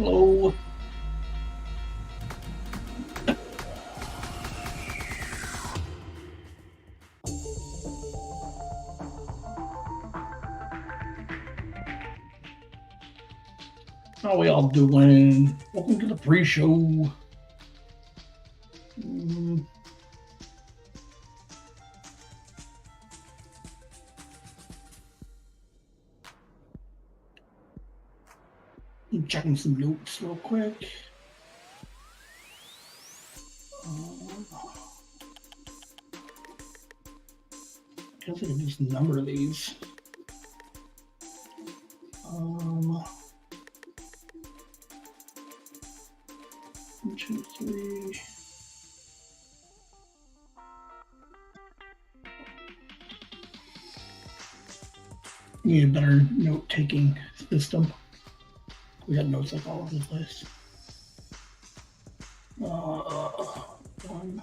Hello. How are we all doing? Welcome to the pre-show. I'm checking some notes real quick. I guess I can just number these. 1, 2, 3. Need a better note-taking system. We got notes like all over the place. 1.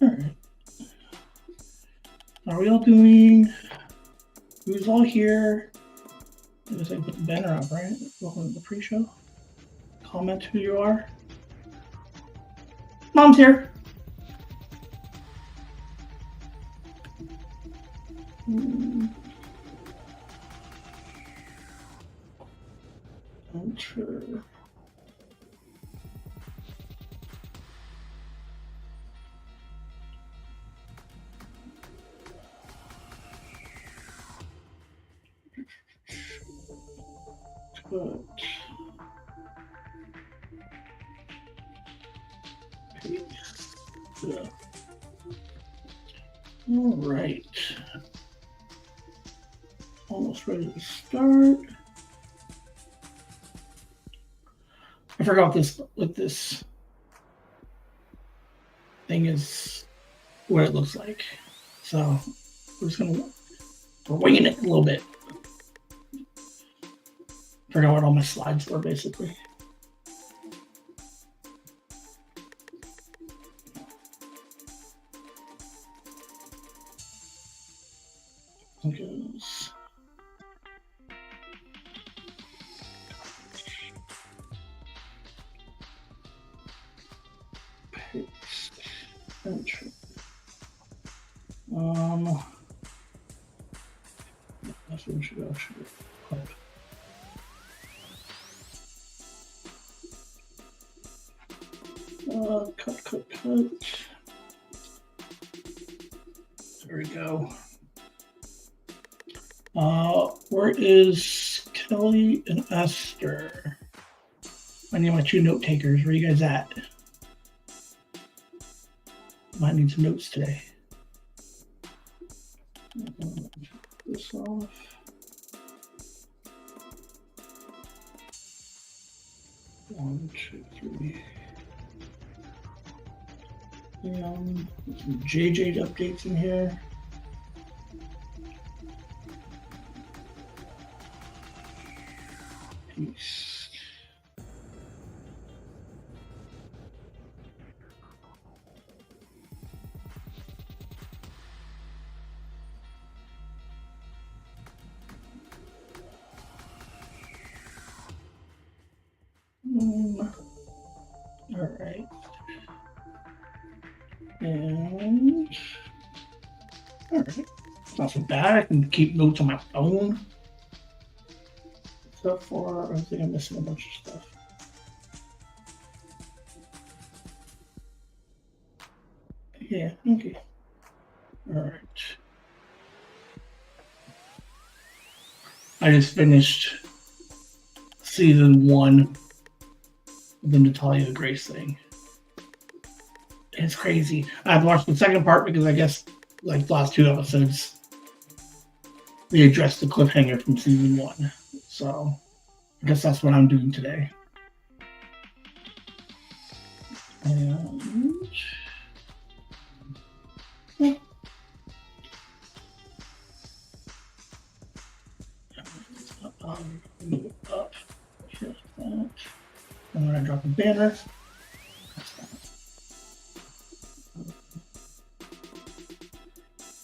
Alright. How are we all doing? Who's all here? I guess I can put the banner up, right? Welcome to the pre-show. Comment who you are. Mom's here. Enter. All right. Almost ready to start. I forgot what this thing is, what it looks like. So we're winging it a little bit. Forgot what all my slides were basically. Goes. Paste. Enter. That's what we should actually put. Cut. There we go. Where is Kelly and Esther? I need my 2 note takers. Where are you guys at? Might need some notes today. Take this off. One, 2, 3. Some JJ updates in here. Peace. All right. And all right. It's not so bad. I can keep notes on my phone. Except for, I think I'm missing a bunch of stuff. Yeah, okay. All right. I just finished season 1 of the Natalia Grace thing. It's crazy. I've watched the second part because I guess like the last 2 episodes they addressed the cliffhanger from season 1. So I guess that's what I'm doing today. And move it up. Just that. And when I drop a banner,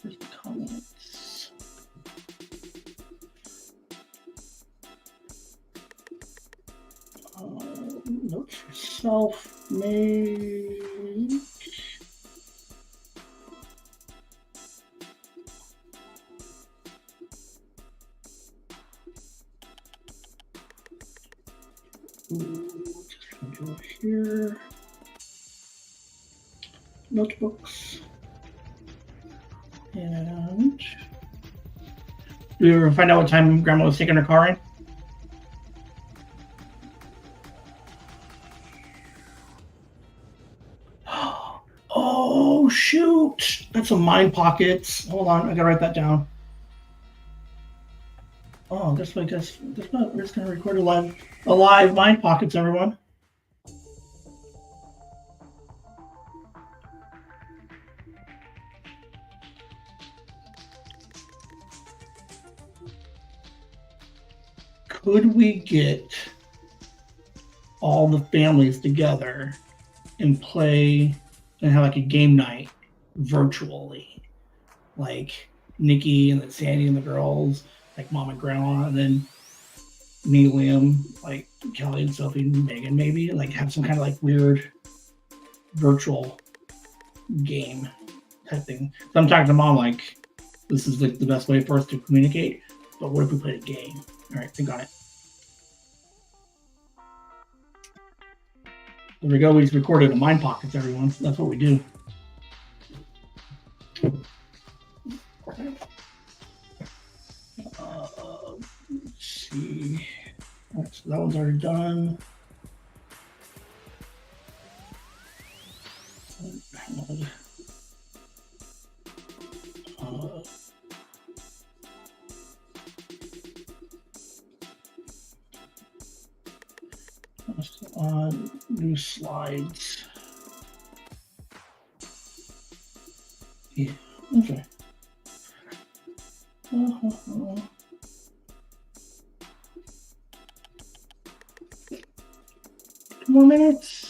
there's the comments. Notes for self-made. Just gonna do it here. Notebooks. And do you ever find out what time Grandma was taking her car in? Oh shoot! That's some Mind Pockets. Hold on, I gotta write that down. Oh, this way, guess what? We're just gonna record a live Mind Pockets, everyone. Could we get all the families together and play and have like a game night virtually? Like Nikki and then Sandy and the girls, like Mom and Grandma, and then me, Liam, like Kelly and Sophie and Megan, maybe like have some kind of like weird virtual game type thing. So I'm talking to Mom like this is like the best way for us to communicate. But what if we played a game? All right, think on it. There we go. We just recorded a Mind Pockets, everyone. That's what we do. Let's see. Right, so that one's already done. New slides. Yeah, okay. 2 more minutes.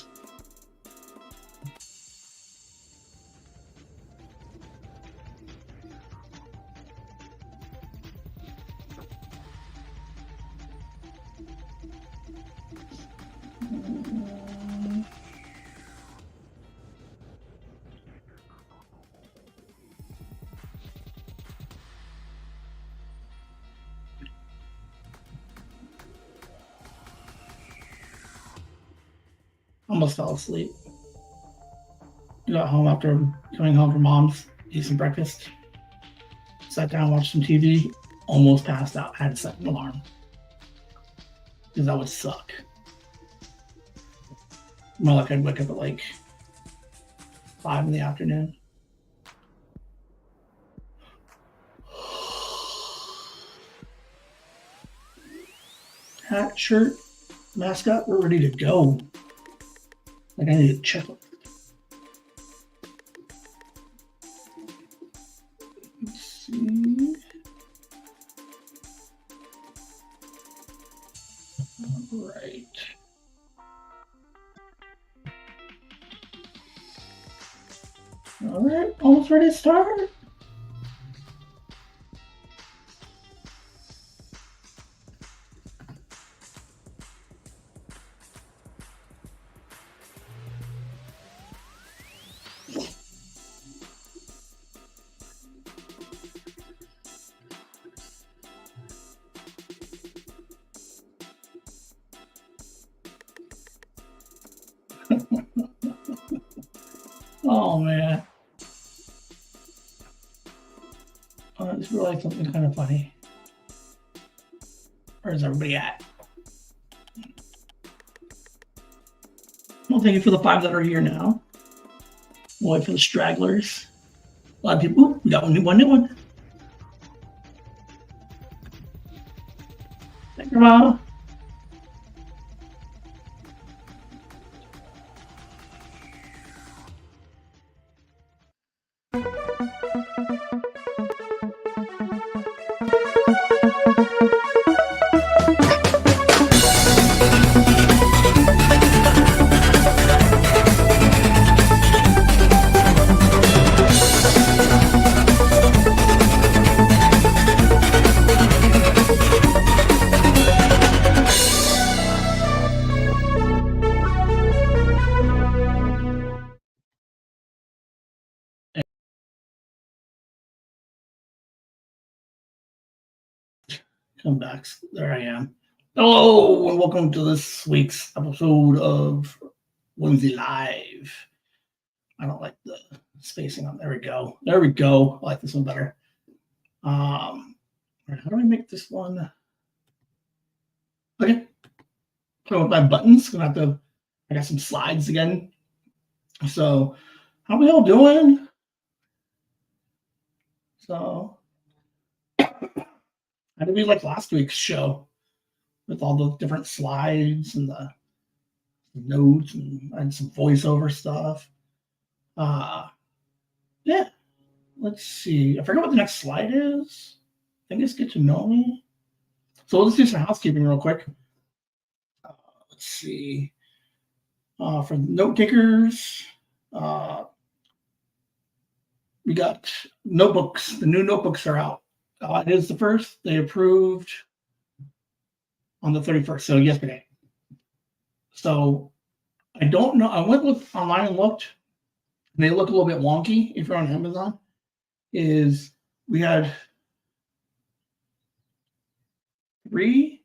Almost fell asleep. Got home after coming home from Mom's, ate some breakfast, sat down, watched some TV, almost passed out. Had to set an alarm because that would suck. More like I'd wake up at like 5 in the afternoon. Hat, shirt, mascot, we're ready to go. Like I need to check it. Let's see. All right. All right, almost ready to start. Oh man. I just realized something kind of funny. Where's everybody at? Well, thank you for the 5 that are here now. We'll wait for the stragglers. A lot of people. Ooh, we got one new one. Thank you, Mom. comebacks. There I am. Hello, and welcome to this week's episode of Whimsy Live. I don't like the spacing on. There we go. There we go. I like this one better. How do I make this one? Okay. So with my buttons, gonna have to. I got some slides again. So, how we all doing? So, how did we like last week's show with all the different slides and the notes and some voiceover stuff? Yeah. Let's see. I forgot what the next slide is. I think it's get to know me. So let's do some housekeeping real quick. Let's see. For note takers, we got notebooks. The new notebooks are out. It is the first. They approved on the 31st, so yesterday. So I don't know. I went online and looked, and they look a little bit wonky if you're on Amazon. We had three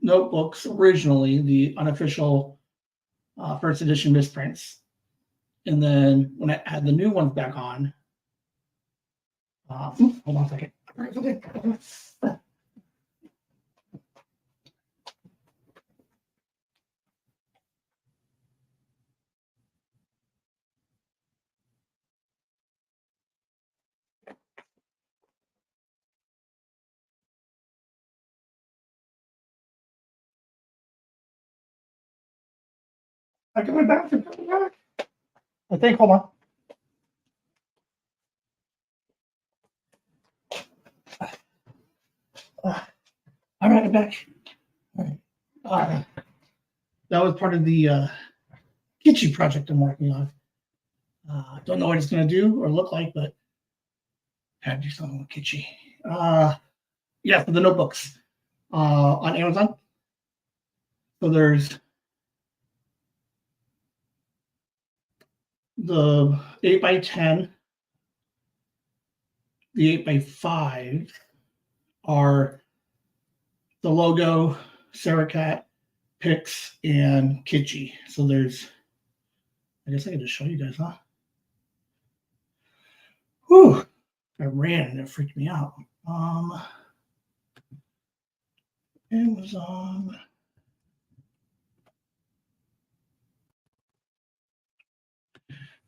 notebooks originally, the unofficial first edition misprints, and then when I add the new ones back on, hold on a second. I coming back. I think. Hold on. All right, I'm back. All right. That was part of the Kitschy project I'm working on. Don't know what it's going to do or look like, but I had to do something with Kitschy. Yeah, for the notebooks on Amazon. So there's the 8x10, the 8x5 are the logo, Saracat, Pix, and Kitschy. So there's, I guess I can just show you guys, huh? Whew, I ran and it freaked me out. Amazon.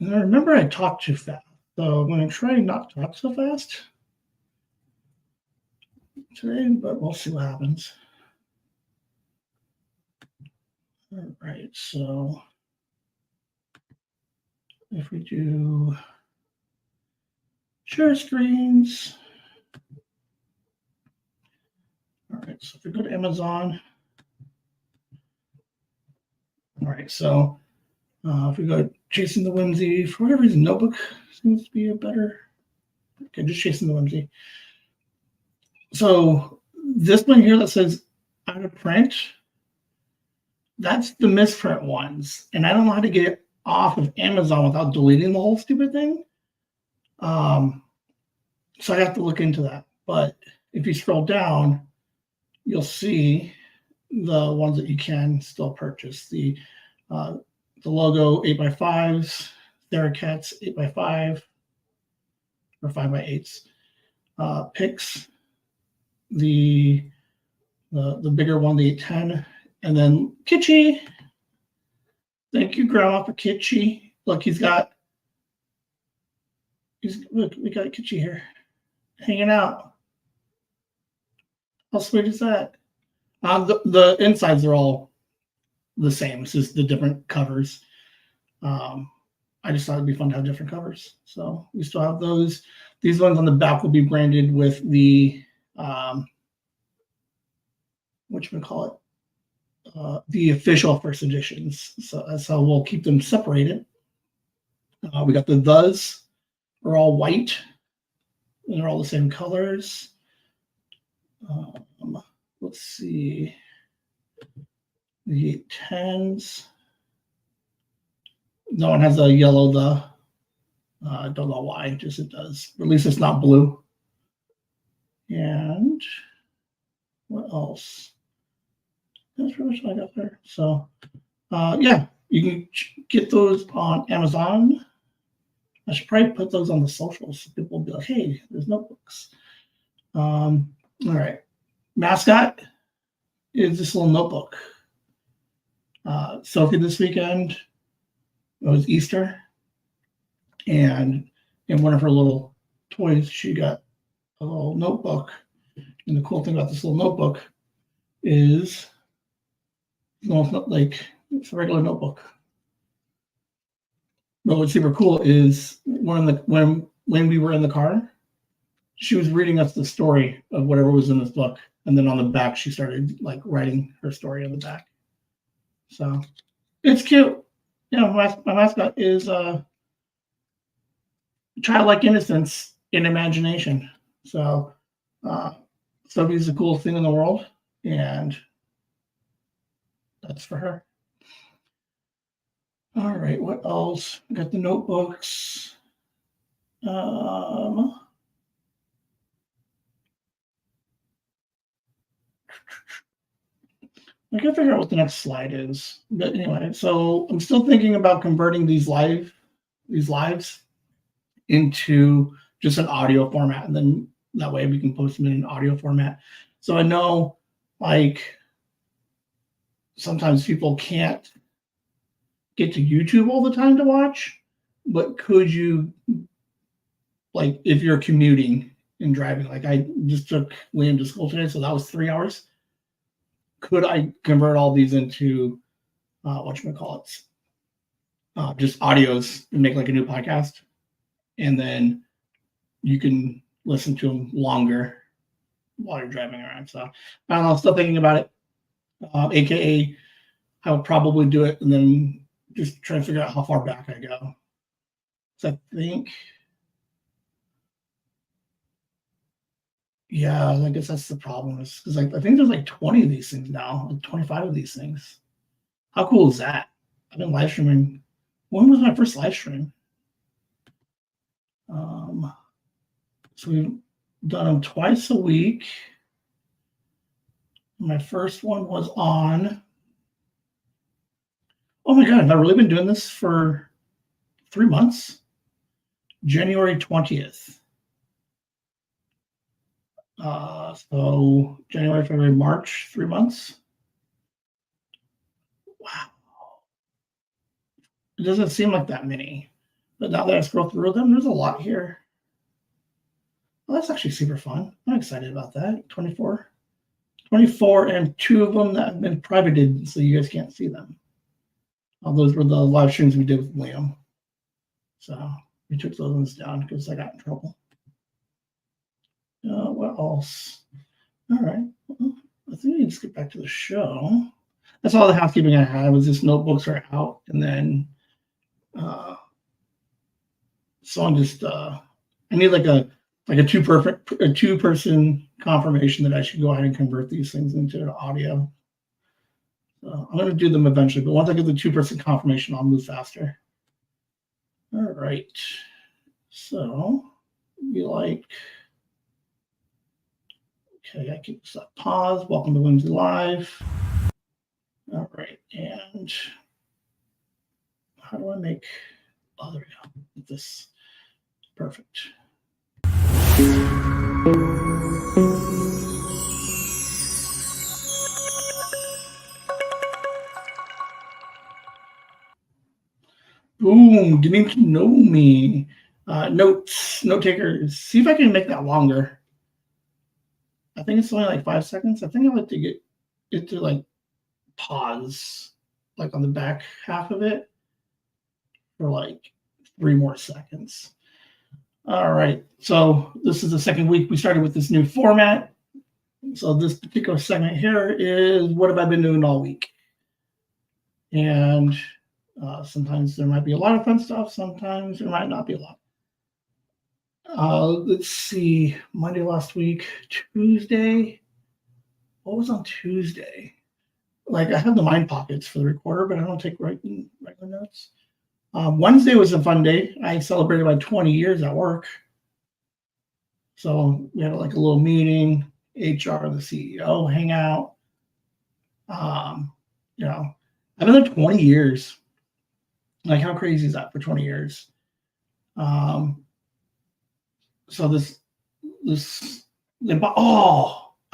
And I remember I talked too fast. So I'm going to try not to talk so fast today, but we'll see what happens. All right, so if we do share screens. All right, so if we go to Amazon. All right, so if we go Chasing the Whimsy, for whatever reason, notebook seems to be a better. Okay, just Chasing the Whimsy. So this one here that says out of print, that's the misprint ones. And I don't know how to get it off of Amazon without deleting the whole stupid thing. So I have to look into that. But if you scroll down, you'll see the ones that you can still purchase. The logo 8x5s, Theracats 8x5 or 5x8s, Pix, the bigger one, the 810, and then Kitschy. Thank you, Grandma, for Kitschy. Look, we got Kitschy here, hanging out. How sweet is that? The insides are all the same. It's just the different covers. I just thought it'd be fun to have different covers. So we still have those. These ones on the back will be branded with the whatchamacallit, the official first editions. So that's how we'll keep them separated. We got the thes are all white, and they're all the same colors. Let's see. The 810s. No one has a yellow the. I don't know why, just it does. At least it's not blue. And what else? That's pretty much what I got there. So, yeah, you can get those on Amazon. I should probably put those on the socials so people will be like, hey, there's notebooks. All right. Mascot is this little notebook. Sophie this weekend, it was Easter. And in one of her little toys, she got a little notebook. And the cool thing about this little notebook is like it's a regular notebook. But what's super cool is when we were in the car, she was reading us the story of whatever was in this book, and then on the back she started like writing her story on the back. So it's cute. Yeah, my mascot is childlike innocence in imagination. So Sophie's the coolest thing in the world, and that's for her. All right, what else? I got the notebooks. I gotta figure out what the next slide is. But anyway, so I'm still thinking about converting these lives into just an audio format, and then that way we can post them in an audio format. So I know, like, sometimes people can't get to YouTube all the time to watch, but could you, like, if you're commuting and driving, like I just took Liam to school today, so that was 3 hours. Could I convert all these into whatchamacallits? Just audios and make like a new podcast, and then you can listen to them longer while you're driving around. So I don't know, still thinking about it. AKA, I would probably do it and then just try to figure out how far back I go. So I think, yeah, I guess that's the problem, is because I think there's like 20 of these things now, like 25 of these things. How cool is that? I've been live streaming. When was my first live stream? So we've done them twice a week. My first one was on, oh my God, have I really been doing this for 3 months? January 20th. So January, February, March, 3 months. Wow. It doesn't seem like that many, but now that I scroll through them, there's a lot here. Well, that's actually super fun. I'm excited about that. 24, and 2 of them that have been privated, so you guys can't see them. Those were the live streams we did with Liam. So we took those ones down because I got in trouble. What else? All right. Well, I think we can just get back to the show. That's all the housekeeping I had. Was just notebooks are out, and then someone just I need like a two-person confirmation that I should go ahead and convert these things into audio. So I'm going to do them eventually, but once I get the 2-person confirmation, I'll move faster. All right. So be like, okay, I keep this up. Pause. Welcome to Whimsy Live. All right, and how do I make? Oh, there we go. This perfect. Boom, getting to know me. Note takers. See if I can make that longer. I think it's only like 5 seconds. I think I like to get it to like pause, like on the back half of it, for like 3 more seconds. All right, so this is the second week we started with this new format. So this particular segment here is what have I been doing all week? And sometimes there might be a lot of fun stuff. Sometimes there might not be a lot. Let's see. Monday last week, Tuesday. What was on Tuesday? Like I have the mind pockets for the recorder, but I don't take regular notes. Wednesday was a fun day. I celebrated my 20 years at work. So we had like a little meeting, HR, the CEO hang out. You know, I've been there 20 years. Like, how crazy is that for 20 years? So I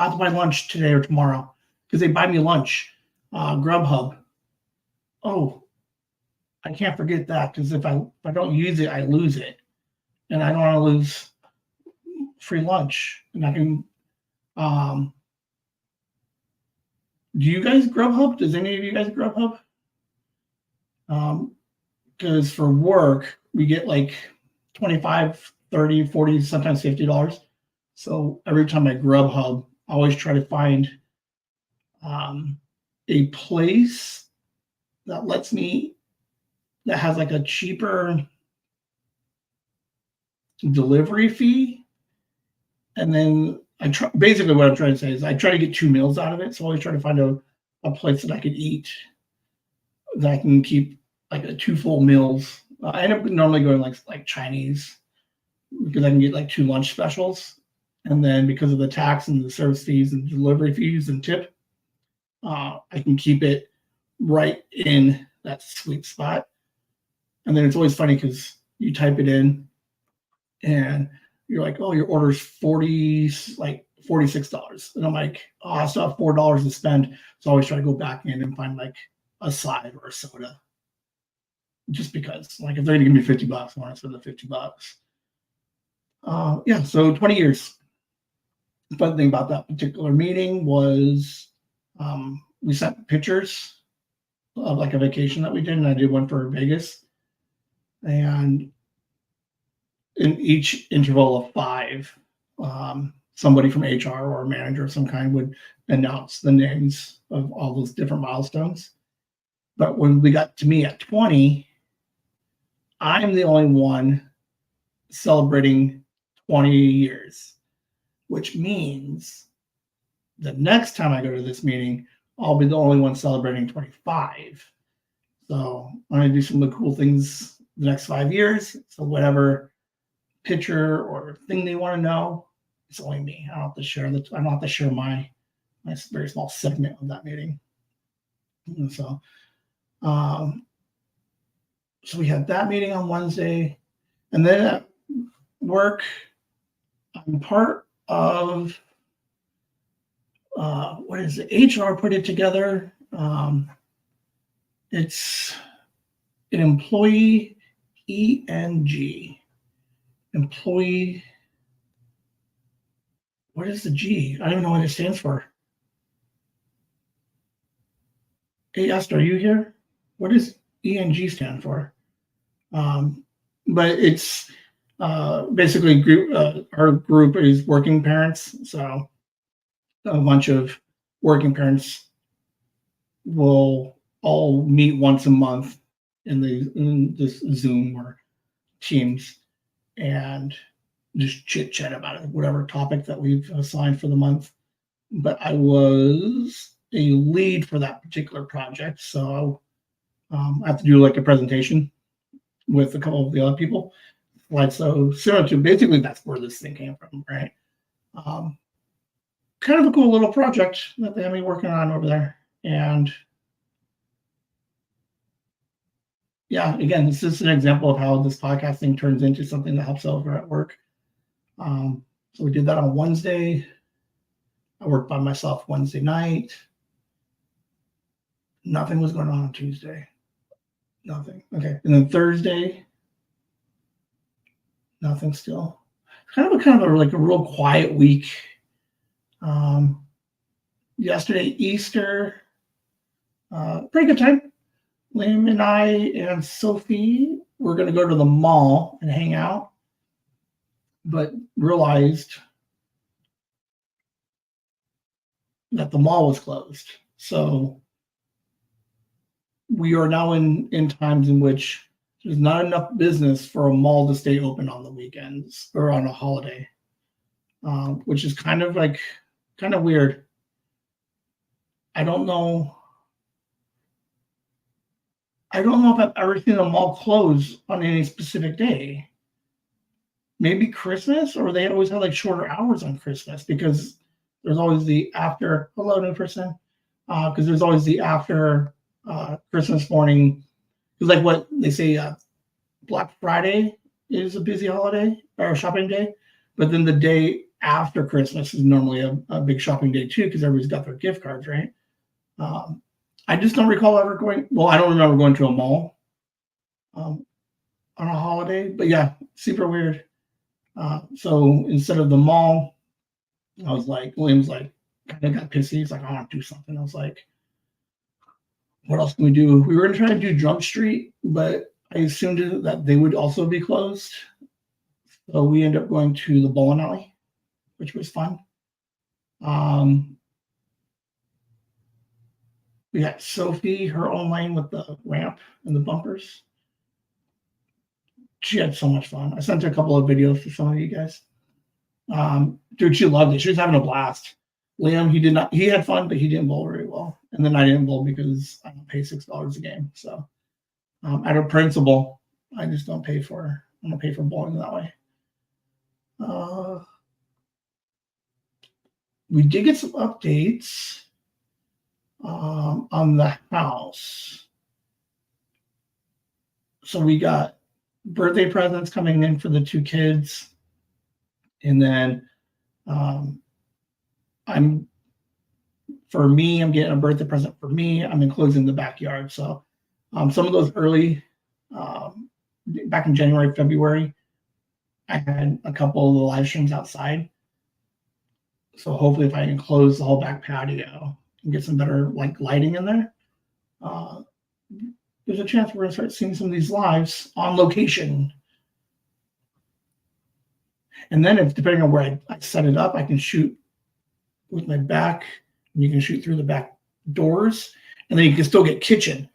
have to buy lunch today or tomorrow because they buy me lunch. Grubhub. Oh, I can't forget that because if I don't use it, I lose it, and I don't want to lose free lunch. And I can. Um, do you guys Grubhub? Does any of you guys Grubhub? Because for work we get like 25, 30, 40, sometimes $50. So every time I Grubhub, I always try to find a place that lets me that has like a cheaper delivery fee, and then I try. Basically, what I'm trying to say is I try to get 2 meals out of it. So I always try to find a place that I could eat that I can keep like 2 full meals. I end up normally going like Chinese because I can get like 2 lunch specials, and then because of the tax and the service fees and delivery fees and tip, I can keep it right in that sweet spot. And then it's always funny because you type it in and you're like, oh, your order's $46. And I'm like, oh, I still have $4 to spend. So I always try to go back in and find like a side or a soda. Just because, like, if they're gonna give me $50, I want to spend the $50. Yeah, so 20 years. The fun thing about that particular meeting was we sent pictures of like a vacation that we did, and I did one for Vegas. And in each interval of 5, somebody from HR or a manager of some kind would announce the names of all those different milestones. But when we got to me at 20, I'm the only one celebrating 20 years, which means the next time I go to this meeting, I'll be the only one celebrating 25. So I'm going to do some of the cool things the next 5 years. So whatever picture or thing they want to know, it's only me. I don't have to share I don't have to share my very small segment of that meeting. And so we had that meeting on Wednesday, and then at work, I'm part of what is it? HR put it together. It's an employee ENG. Employee. What is the G? I don't know what it stands for. Hey, Esther, are you here? What does ENG stand for? But it's basically our group is working parents. So a bunch of working parents will all meet once a month in this Zoom or Teams and just chit chat about it, whatever topic that we've assigned for the month. But I was a lead for that particular project, so I have to do like a presentation with a couple of the other people. Like, so similar to basically that's where this thing came from, right? Kind of a cool little project that they have me working on over there. And yeah, again, this is an example of how this podcasting turns into something that helps over at work. So we did that on Wednesday. I worked by myself Wednesday night. Nothing was going on Tuesday. Nothing. Okay. And then Thursday, nothing still. Kind of a like a real quiet week. Yesterday, Easter, pretty good time. Liam and I and Sophie were going to go to the mall and hang out, but realized that the mall was closed. So we are now in times in which there's not enough business for a mall to stay open on the weekends or on a holiday, which is kind of weird. I don't know if I've ever seen a mall close on any specific day. maybe Christmas, or they always have like shorter hours on Christmas because there's always the after. Hello, new person. Because there's always the after Christmas morning. Because like what they say, Black Friday is a busy holiday or shopping day, but then the day after Christmas is normally a big shopping day too because everybody's got their gift cards, right? I just don't recall ever going. Well, I don't remember going to a mall on a holiday, but yeah, super weird. So instead of the mall, I was like, William's like, kind of got pissy. He's like, I want to do something. I was like, what else can we do? We were going to try to do Drunk Street, but I assumed that they would also be closed. So we ended up going to the bowling alley, which was fun. We got Sophie, her own lane with the ramp and the bumpers. She had so much fun. I sent her a couple of videos to some of you guys. Dude, she loved it. She was having a blast. Liam, he had fun, but he didn't bowl very well. And then I didn't bowl because I don't pay $6 a game. So out of principle, I just don't pay for bowling that way. We did get some updates on the house. So we got birthday presents coming in for the two kids. And then I'm getting a birthday present for me. I'm enclosing the backyard. So some of those early, back in January, February, I had a couple of the live streams outside. So hopefully if I enclose the whole back patio and get some better like lighting in there, there's a chance we're going to start seeing some of these lives on location. And then if depending on where I set it up, I can shoot with my back, and you can shoot through the back doors, and then you can still get kitchen.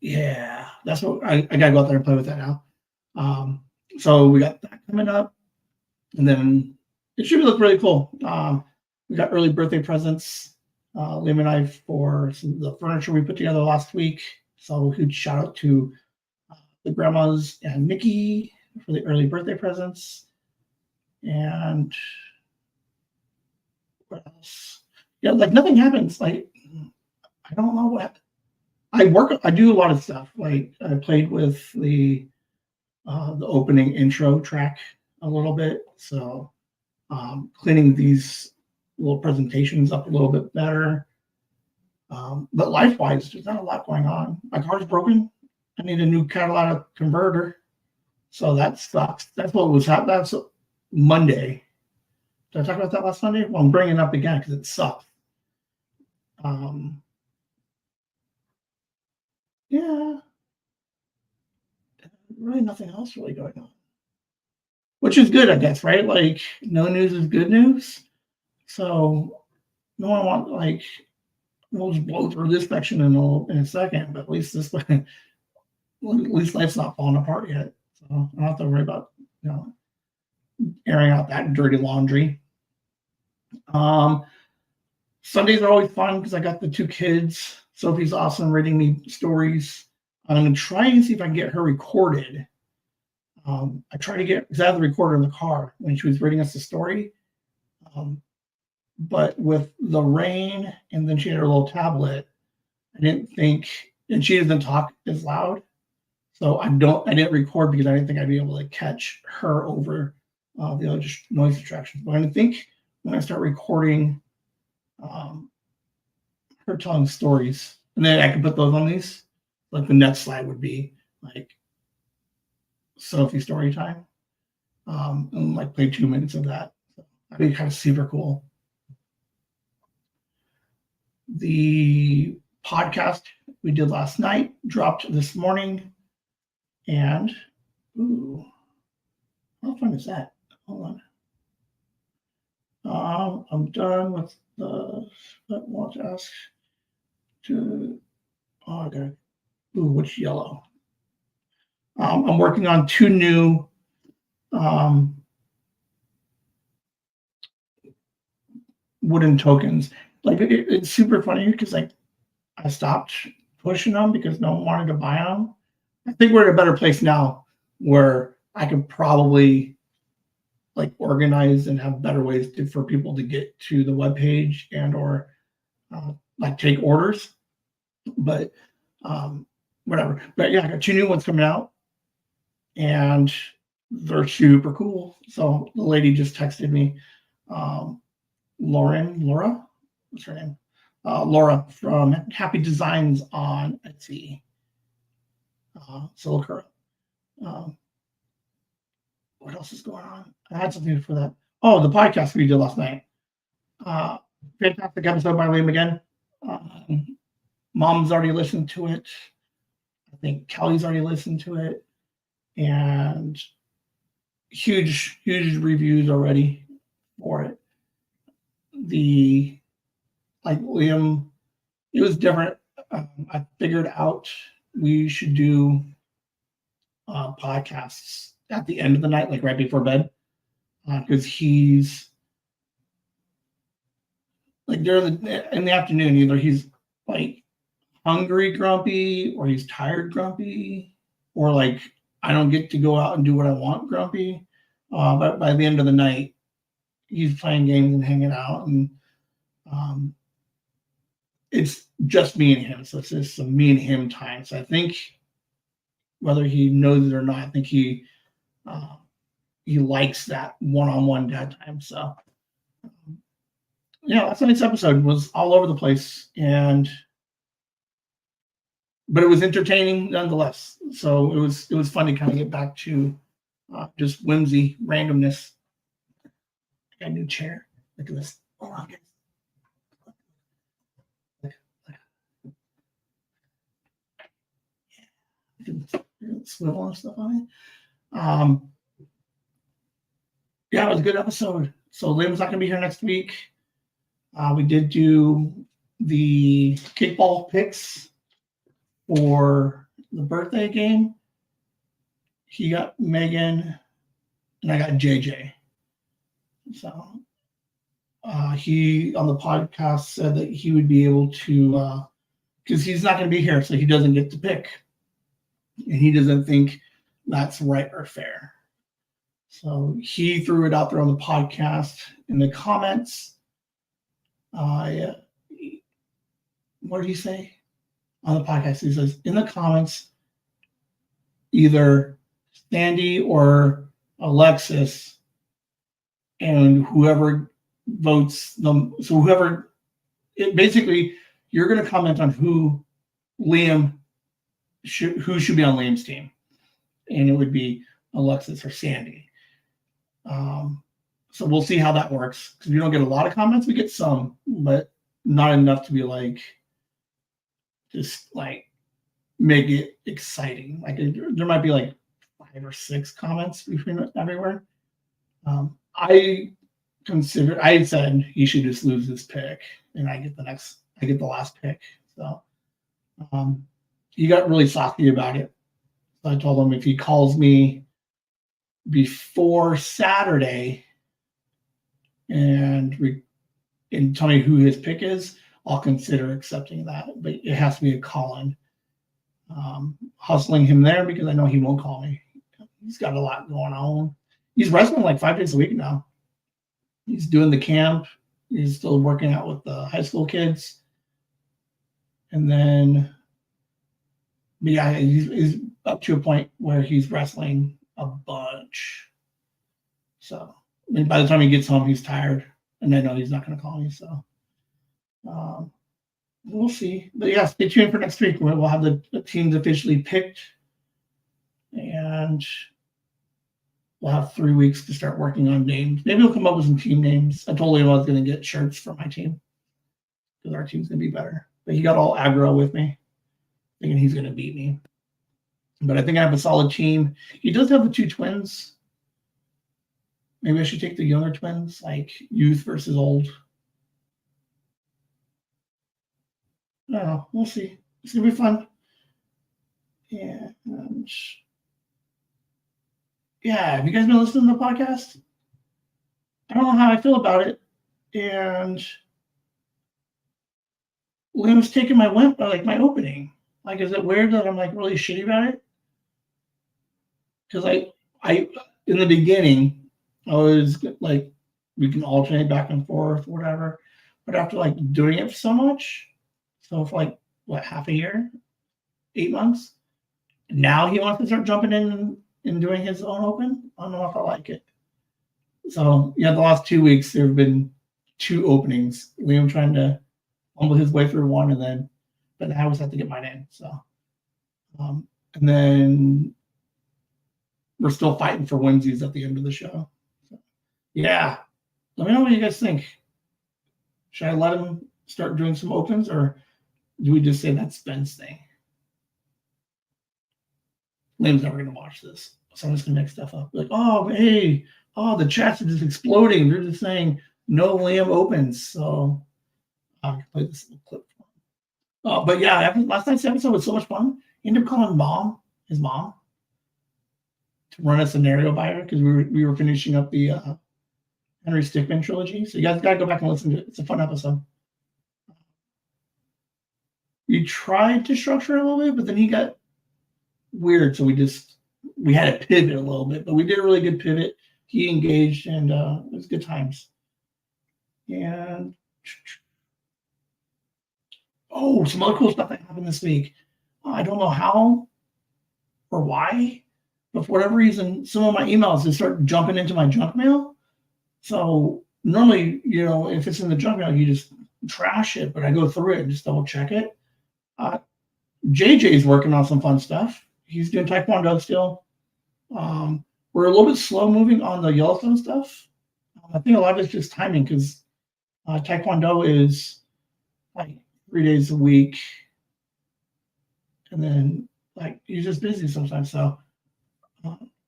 Yeah, that's what I got to go out there and play with that now. So we got that coming up, and then it should look really cool. We got early birthday presents, Liam and I, for some of the furniture we put together last week. So a huge shout out to the grandmas and Nikki for the early birthday presents. And what else? Yeah, like nothing happens. Like I don't know what I do a lot of stuff. Like I played with the opening intro track a little bit. So cleaning these little presentations up a little bit better. But life-wise, there's not a lot going on. My car's broken. I need a new catalytic converter. So that sucks. That's what was happening. That's Monday. Did I talk about that last Monday? Well, I'm bringing it up again because it sucks. Yeah. Really nothing else really going on. Which is good, I guess, right? Like, no news is good news. So no one wants, like, we'll just blow through this section in a second, but at least this way, at least life's not falling apart yet. So I don't have to worry about, airing out that dirty laundry. Sundays are always fun because I got the two kids. Sophie's awesome reading me stories. I'm going to try and see if I can get her recorded. I tried to get, because I have the recorder in the car when she was reading us the story. But with the rain, and then she had her little tablet, I didn't think, and she doesn't talk as loud. So I didn't record because I didn't think I'd be able to catch her over the other noise distractions. But I think when I start recording her telling stories, and then I can put those on these, like the next slide would be like Sophie story time, and like play 2 minutes of that. So that'd be kind of super cool. The podcast we did last night dropped this morning, and how fun is that? Hold on. I'm done with the want to ask to. Oh, okay. Which yellow? I'm working on 2 new wooden tokens. Like it's super funny because like I stopped pushing them because no one wanted to buy them. I think we're in a better place now where I could probably like organize and have better ways for people to get to the webpage and or like take orders. But whatever. But yeah, I got 2 new ones coming out, and they're super cool. So the lady just texted me, um, Laura, what's her name? Laura from Happy Designs on Etsy. So look her up. Um, what else is going on? I had something for that. Oh, the podcast we did last night. Uh, Fantastic episode by Liam again. Mom's already listened to it. I think Kelly's already listened to it, and huge reviews already for it. The like Liam, it was different. I figured out we should do podcasts at the end of the night, like right before bed, because he's like during in the afternoon, either he's like hungry grumpy, or he's tired grumpy, or like I don't get to go out and do what I want grumpy. But by the end of the night, he's playing games and hanging out, and it's just me and him. So it's just some me and him time. So I think whether he knows it or not, I think he likes that one-on-one dad time. So yeah, last night's episode was all over the place, but it was entertaining nonetheless. So it was fun to kind of get back to just whimsy randomness. I got a new chair. Look at this. Hold on, guys. Swivel and stuff on it. Yeah, it was a good episode. So Liam's not gonna be here next week. We did do the kickball picks for the birthday game. He got Megan, and I got JJ. So he on the podcast said that he would be able to, because he's not going to be here, so he doesn't get to pick, and he doesn't think that's right or fair. So he threw it out there on the podcast in the comments. What did he say on the podcast? He says in the comments, either Sandy or Alexis, and whoever votes them. So whoever, basically, you're going to comment on who should be on Liam's team, and it would be Alexis or Sandy. So we'll see how that works, because we don't get a lot of comments. We get some, but not enough to be like just like make it exciting. Like there might be like 5 or 6 comments between everywhere. I said he should just lose this pick, and I get the last pick. So he got really saucy about it. So I told him if he calls me before Saturday and tell me who his pick is, I'll consider accepting that. But it has to be a call-in. Hustling him there because I know he won't call me. He's got a lot going on. He's wrestling like 5 days a week now. He's doing the camp. He's still working out with the high school kids. And then, but yeah, he's up to a point where he's wrestling a bunch. So I mean, by the time he gets home, he's tired. And I know he's not going to call me. So we'll see. But yeah, stay tuned for next week. We'll have the teams officially picked. And we'll have 3 weeks to start working on names. Maybe we'll come up with some team names. I told him I was going to get shirts for my team, because our team's going to be better. But he got all aggro with me, thinking he's going to beat me. But I think I have a solid team. He does have the 2 twins. Maybe I should take the younger twins, like youth versus old. I don't know. We'll see. It's going to be fun. And yeah, have you guys been listening to the podcast? I don't know how I feel about it. And Liam's taking my opening. Like, is it weird that I'm like really shitty about it? because I in the beginning I was like we can alternate back and forth, whatever. But after like doing it so much, so for like what half a year, 8 months, now he wants to start jumping in and doing his own open. I don't know if I like it. So yeah, the last 2 weeks there have been two openings. Liam trying to fumble his way through one, and then but I always have to get mine in. So and then we're still fighting for Whimsies at the end of the show. So, yeah, let me know what you guys think. Should I let him start doing some opens, or do we just say that's Ben's thing? Liam's never going to watch this, so I'm just going to make stuff up. Like, oh, hey, oh, the chats are just exploding. They're just saying no Liam opens. So I'll play this little clip. But yeah, last night's episode was so much fun. He ended up calling his mom, to run a scenario by her because we were finishing up the Henry Stickmin trilogy. So you guys gotta go back and listen to it. It's a fun episode. We tried to structure it a little bit, but then he got weird, so we had to pivot a little bit. But we did a really good pivot. He engaged, and it was good times. And some other cool stuff that happened this week. I don't know how or why, but for whatever reason, some of my emails just start jumping into my junk mail. So normally, if it's in the junk mail, you just trash it, but I go through it and just double check it. JJ's working on some fun stuff. He's doing Taekwondo still. We're a little bit slow moving on the Yellowstone stuff. I think a lot of it's just timing because Taekwondo is like 3 days a week. And then he's just busy sometimes. So,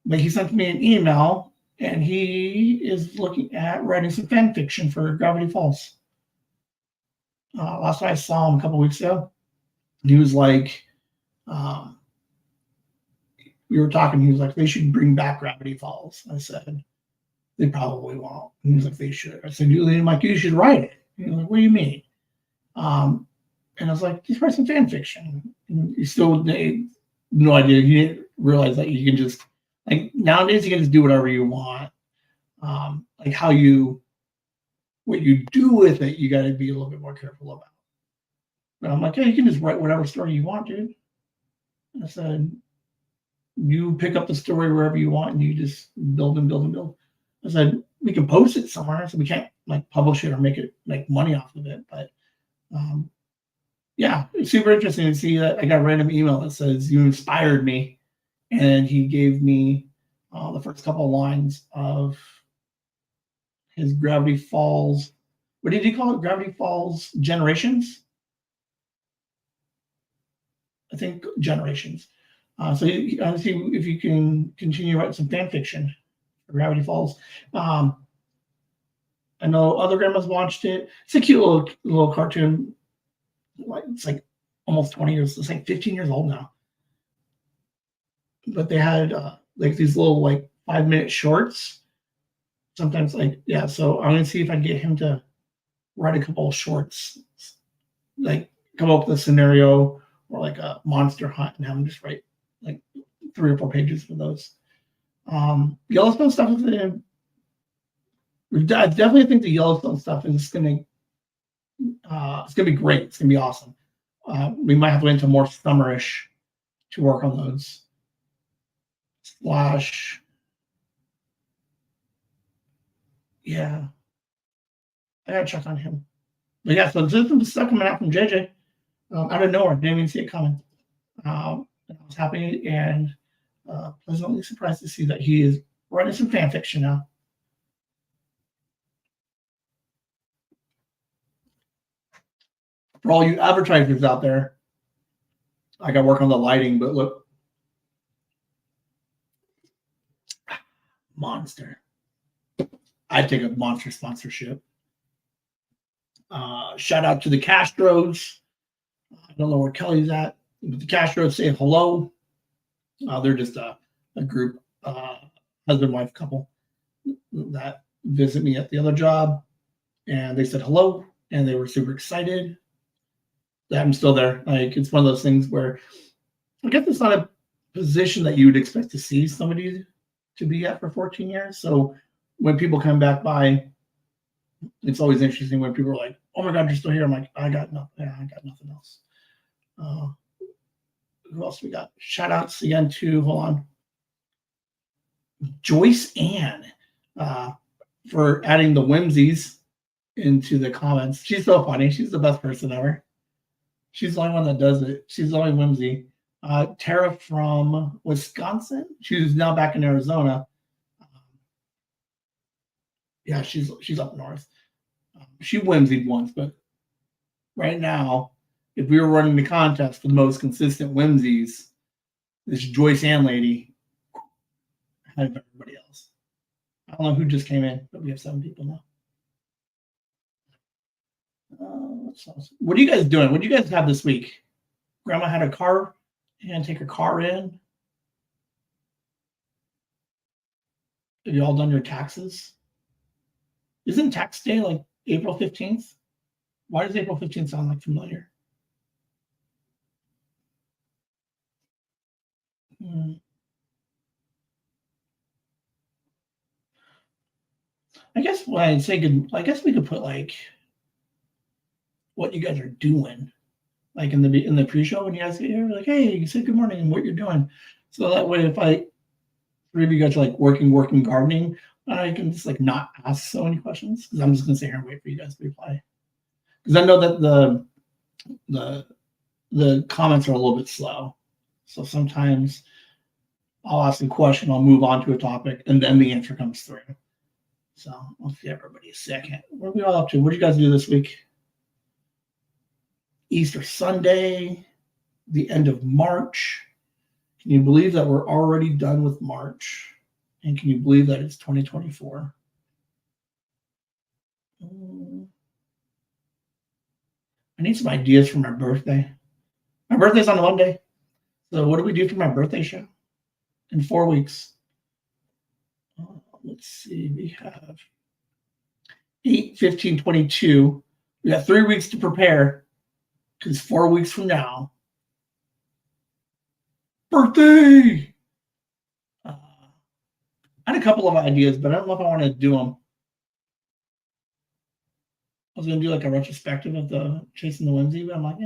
but he sent me an email, and he is looking at writing some fan fiction for Gravity Falls. Last time I saw him a couple weeks ago, he was like, we were talking. He was like, they should bring back Gravity Falls. I said, they probably won't. And he was like, they should. I said, you should write it. He was like, what do you mean? And I was like, just write some fan fiction. And he still had no idea. He didn't realize that you can just, nowadays you can just do whatever you want. What you do with it, you got to be a little bit more careful about. But I'm like, yeah, you can just write whatever story you want, dude. And I said, you pick up the story wherever you want, and you just build and build and build. I said, we can post it somewhere, so we can't publish it or make money off of it. But yeah, it's super interesting to see that I got a random email that says you inspired me, and he gave me the first couple of lines of his Gravity Falls. What did he call it? Gravity Falls Generations? I think Generations. So see if you can continue writing some fan fiction for Gravity Falls. I know other grandmas watched it. It's a cute little cartoon. It's almost 20 years. It's 15 years old now. But they had these little 5-minute shorts. Sometimes so I'm gonna see if I can get him to write a couple of shorts, come up with a scenario or a monster hunt, and have him just write 3 or 4 pages for those. Yellowstone stuff is I definitely think the Yellowstone stuff is gonna it's gonna be great. It's gonna be awesome. We might have to wait until more summerish to work on those. Yeah, I gotta check on him. But yeah, so there's some stuff coming out from JJ out of nowhere. Didn't even see it coming. I was happy and pleasantly surprised to see that he is writing some fan fiction now. For all you advertisers out there, I got to work on the lighting, but look. Monster. I'd take a Monster sponsorship. Shout out to the Castros. I don't know where Kelly's at, but the Castros say hello. They're just a group, husband-wife couple that visit me at the other job, and they said hello, and they were super excited that I'm still there. It's one of those things where I guess it's not position that you would expect to see somebody to be at for 14 years. So when people come back by, it's always interesting when people are like, "Oh my God, you're still here." I'm like, I got nothing. Yeah, I got nothing else. Who else we got? Shout outs again to, hold on, Joyce Ann for adding the Whimsies into the comments. She's so funny. She's the best person ever. She's the only one that does it. She's the only Whimsy. Tara from Wisconsin. She's now back in Arizona. Yeah, she's up north. She whimsied once, but right now, if we were running the contest for the most consistent whimsies, this Joyce Ann lady had everybody else. I don't know who just came in, but we have 7 people now. What are you guys doing? What do you guys have this week? Grandma had a car and take her car in. Have you all done your taxes? Isn't tax day like April 15th? Why does April 15th sound like familiar? I guess when I say good, I guess we could put like what you guys are doing, like in the pre-show when you guys get here, like, hey, you say good morning and what you're doing. So that way, if 3 of you guys are like working, gardening, I can just like not ask so many questions because I'm just gonna sit here and wait for you guys to reply. Because I know that the comments are a little bit slow, so sometimes I'll ask a question, I'll move on to a topic, and then the answer comes through. So let's give everybody a second. What are we all up to? What did you guys do this week? Easter Sunday, the end of March. Can you believe that we're already done with March? And can you believe that it's 2024? I need some ideas for my birthday. My birthday's on Monday. So what do we do for my birthday show? In 4 weeks. Let's see. We have 8, 15, 22. We got 3 weeks to prepare because 4 weeks from now, birthday. I had a couple of ideas, but I don't know if I want to do them. I was going to do like a retrospective of the Chasing the Whimsy, but I'm like,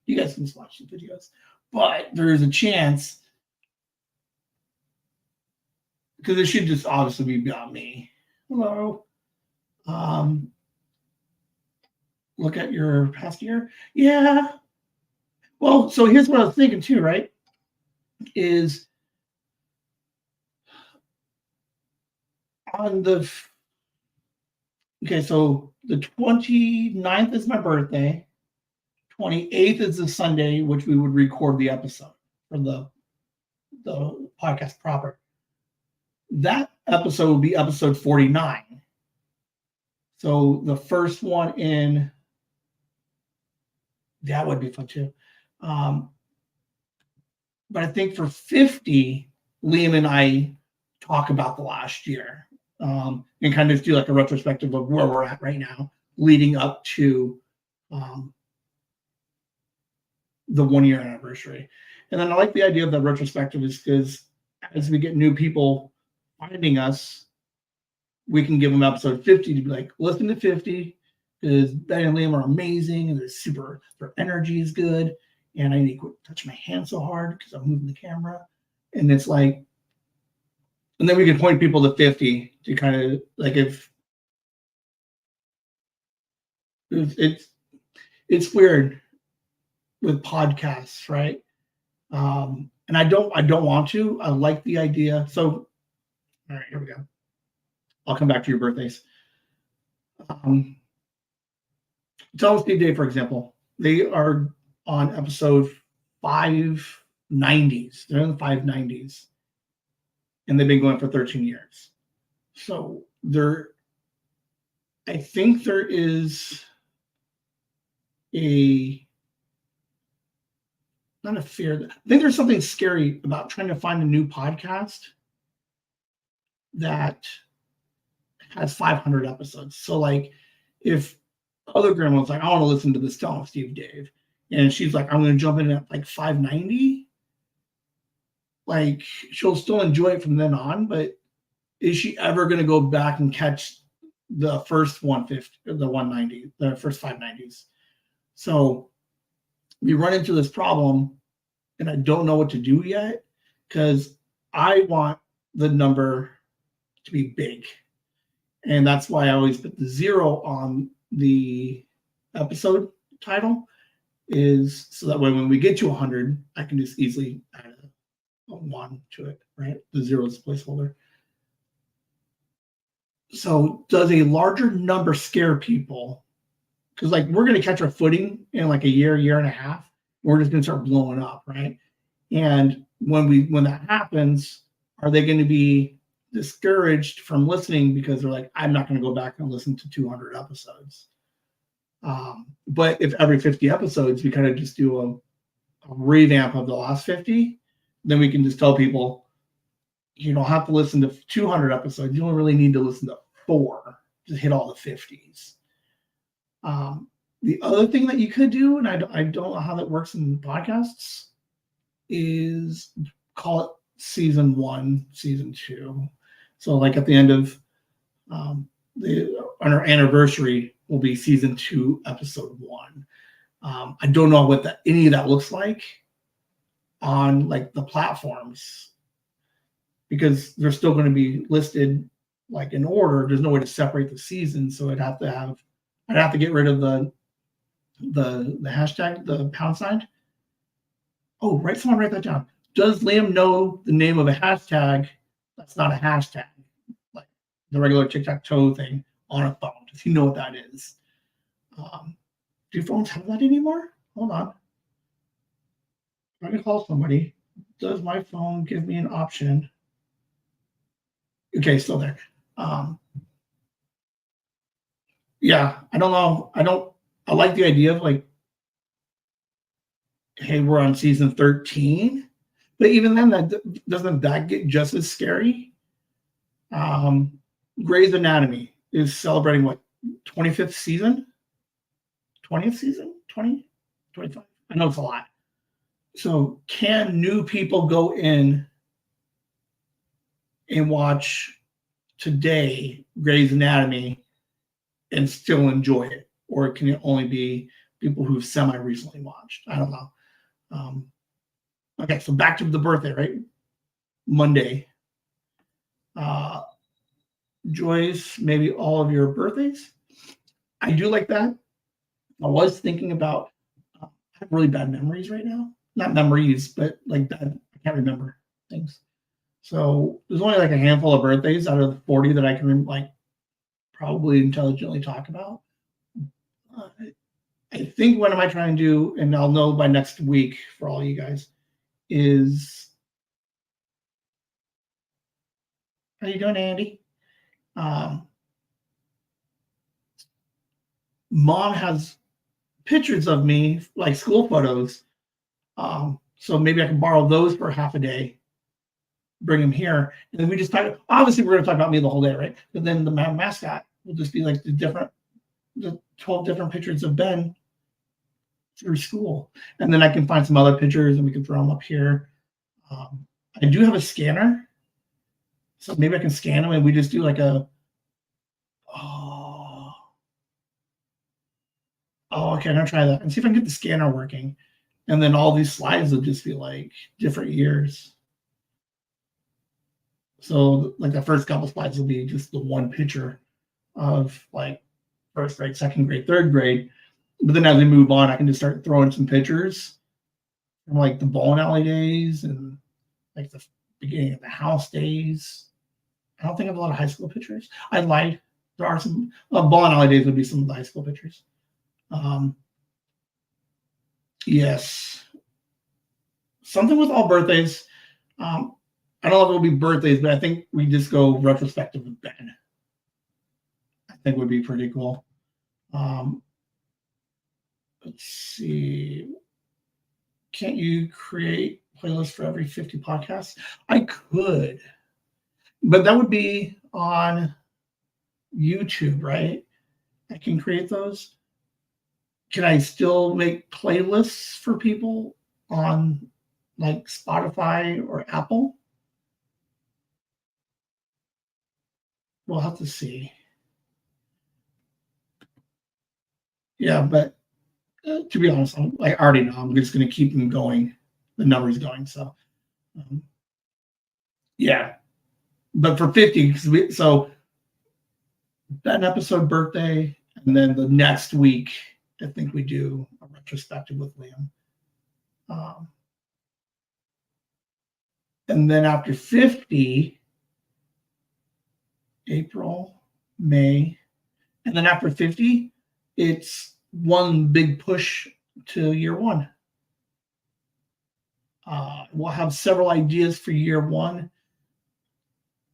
you guys can just watch the videos. But there is a chance, because it should just obviously be about me. Hello. Look at your past year. Yeah. Well, so here's what I was thinking too, right? Is on the, okay, so the 29th is my birthday. 28th is the Sunday, which we would record the episode for the podcast proper. That episode will be episode 49. So the first one in, that would be fun too. But I think for 50, Liam and I talk about the last year and kind of do like a retrospective of where we're at right now, leading up to the 1 year anniversary. And then I like the idea of the retrospective is because as we get new people finding us, we can give them episode 50 to be like, listen to 50 because Ben and Liam are amazing and their energy is good. And I need to quit touching my hand so hard because I'm moving the camera. And it's like, and then we can point people to 50 to kind of like if it's weird with podcasts, right? And I don't want to. I like the idea. So, all right, here we go. I'll come back to your birthdays. Tell Steve Dave, for example, they are on episode 590s. They're in the 590s. And they've been going for 13 years. So I think there is not a fear. I think there's something scary about trying to find a new podcast that has 500 episodes. So like if other grandma's like, I want to listen to this Tell Steve Dave. And she's like, I'm going to jump in at like 590. like she'll still enjoy it from then on, but is she ever going to go back and catch the first 150, the 190, the first 590s? So we run into this problem, and I don't know what to do yet because I want the number to be big. And that's why I always put the 0 on the episode title, is so that way when we get to 100, I can just easily add a 1 to it, right? The 0 is a placeholder. So does a larger number scare people? Because like we're going to catch our footing in like a year and a half. We're just going to start blowing up, right? And when that happens, are they going to be discouraged from listening because they're like, I'm not going to go back and listen to 200 episodes? But if every 50 episodes we kind of just do a revamp of the last 50, then we can just tell people, you don't have to listen to 200 episodes. You don't really need to listen to 4 to hit all the 50s. The other thing that you could do, and I don't know how that works in podcasts, is call it season 1, season 2. So like at the end of on our anniversary will be season 2, episode 1. I don't know what any of that looks like on like the platforms, because they're still going to be listed like in order. There's no way to separate the seasons, so I'd have to get rid of the hashtag, the £. Oh, someone write that down. Does Liam know the name of a hashtag that's not a hashtag, like the regular tic-tac-toe thing on a phone? Does he know what that is? Do phones have that anymore? Hold on. I'm going to call somebody. Does my phone give me an option? Okay, still there. Yeah, I don't know. I like the idea of like, hey, we're on season 13, but even then, doesn't that get just as scary? Grey's Anatomy is celebrating what, 25th season? 20th season? 20? 25? I know it's a lot. So can new people go in and watch today Grey's Anatomy and still enjoy it? Or can it only be people who've semi-recently watched? I don't know. Okay, so back to the birthday, right? Monday. Joyce, maybe all of your birthdays. I do like that. I was thinking about, I have really bad memories right now. Not memories, but like bad, I can't remember things. So there's only like a handful of birthdays out of the 40 that I can like probably intelligently talk about. I think what am I trying to do, and I'll know by next week for all you guys, is how you doing, Andy? Mom has pictures of me, like school photos. So maybe I can borrow those for half a day, bring them here, and then we just talk. Obviously, we're going to talk about me the whole day, right? But then the mascot will just be like the 12 different pictures of Ben through school. And then I can find some other pictures and we can throw them up here. I do have a scanner, so maybe I can scan them and we just do like okay, I'm gonna try that and see if I can get the scanner working. And then all these slides will just be like different years. So like the first couple slides will be just the one picture of like first grade, second grade, third grade. But then as we move on, I can just start throwing some pictures from like the bowling alley days and like the beginning of the house days. I don't think I have a lot of high school pictures. I lied. There are some bowling alley days would be some of the high school pictures. Yes. Something with all birthdays. I don't know if it'll be birthdays, but I think we just go retrospective with Ben. I think would be pretty cool. Let's see. Can't you create playlists for every 50 podcasts? I could, but that would be on YouTube, right? I can create those. Can I still make playlists for people on like Spotify or Apple. We'll have to see. Yeah, but to be honest, I already know I'm just going to keep them going, the numbers going. So, yeah. But for 50, so that episode birthday, and then the next week, I think we do a retrospective with Liam. And then after 50, April, May, and then after 50, it's one big push to year one. We'll have several ideas for year one.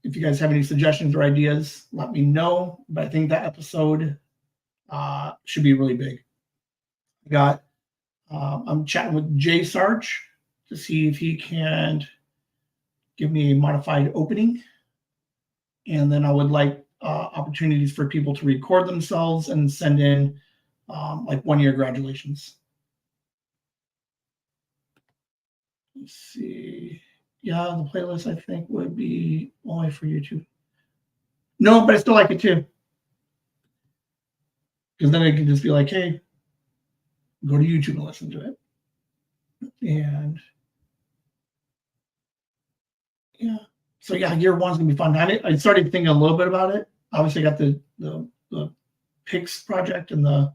If you guys have any suggestions or ideas, let me know. But I think that episode should be really big. I'm chatting with Jay Sarge to see if he can give me a modified opening. And then I would like opportunities for people to record themselves and send in like 1 year graduations. Let's see. Yeah, the playlist I think would be only for YouTube. No, but I still like it too. Because then it can just be like, hey, go to YouTube and listen to it. And yeah. So yeah, year one's gonna be fun. I started thinking a little bit about it. Obviously, I got the Pix project, and the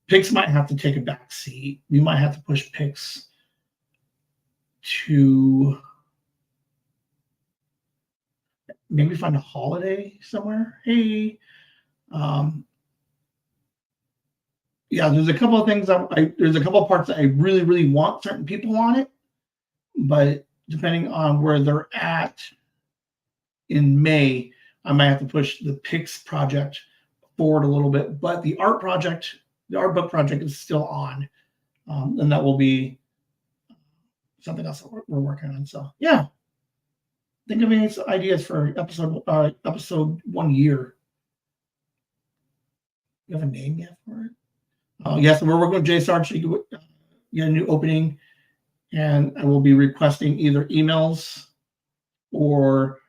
Pix might have to take a back seat. We might have to push Pix to maybe find a holiday somewhere. Hey, yeah, there's a couple of things. There's a couple of parts that I really, really want certain people on it, but depending on where they're at in May, I might have to push the Pix project forward a little bit. But the art book project is still on, and that will be something else that we're working on. So yeah, think of any ideas for episode 1 year. You have a name yet for it? Yes, we're working with Jay Sarge to get a new opening, and I will be requesting either emails or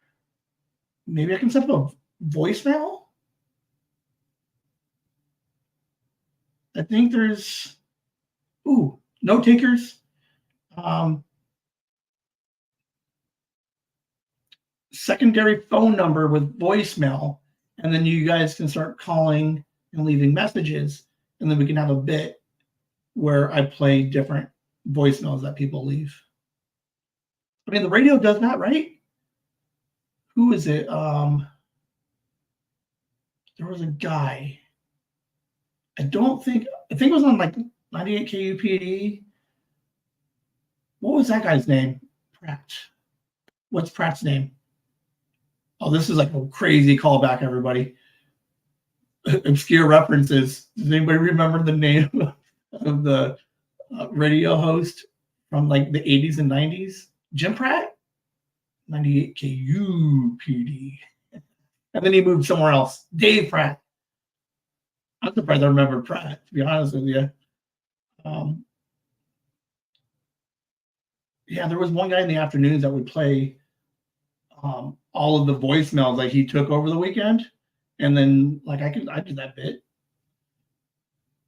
maybe I can set up a voicemail. I think there's note takers. Secondary phone number with voicemail, and then you guys can start calling and leaving messages, and then we can have a bit where I play different voicemails that people leave. I mean, the radio does that, right? Who is it? There was a guy. I think it was on like 98 KUPD. What was that guy's name? Pratt. What's Pratt's name? Oh, this is like a crazy callback, everybody. Obscure references. Does anybody remember the name of the radio host from like the 80s and 90s? Jim Pratt? 98 KUPD. And then he moved somewhere else. Dave Pratt. I'm surprised I remember Pratt, to be honest with you. Yeah, there was one guy in the afternoons that would play all of the voicemails that he took over the weekend. And then like I did that bit.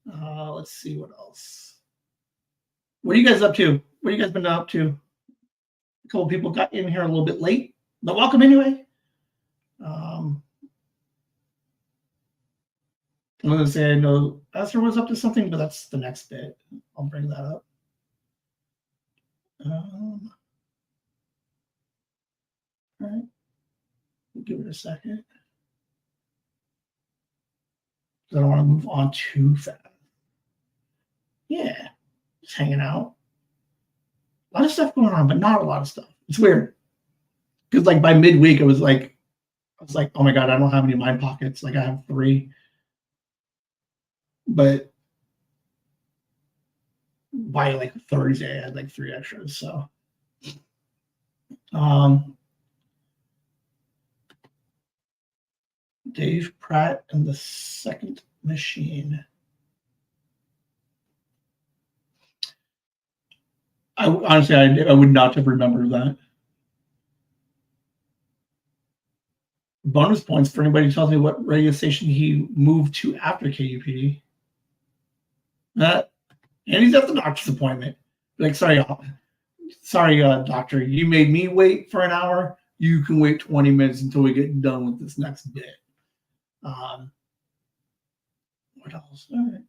Let's see what else. What are you guys up to? What have you guys been up to? A couple people got in here a little bit late, but welcome anyway. I'm going to say I know Esther was up to something, but that's the next bit. I'll bring that up. All right. We'll give it a second. I don't want to move on too fast. Yeah, just hanging out. A lot of stuff going on, but not a lot of stuff. It's weird. Because like by midweek, I was like, oh my God, I don't have any Mind Pockets. Like I have 3. But by like Thursday, I had like 3 extras. So Dave Pratt and the Second Machine. I honestly, I would not have remembered that. Bonus points for anybody who tells me what radio station he moved to after KUPD. And he's at the doctor's appointment. Like, sorry, doctor, you made me wait for an hour. You can wait 20 minutes until we get done with this next bit. What else? All right.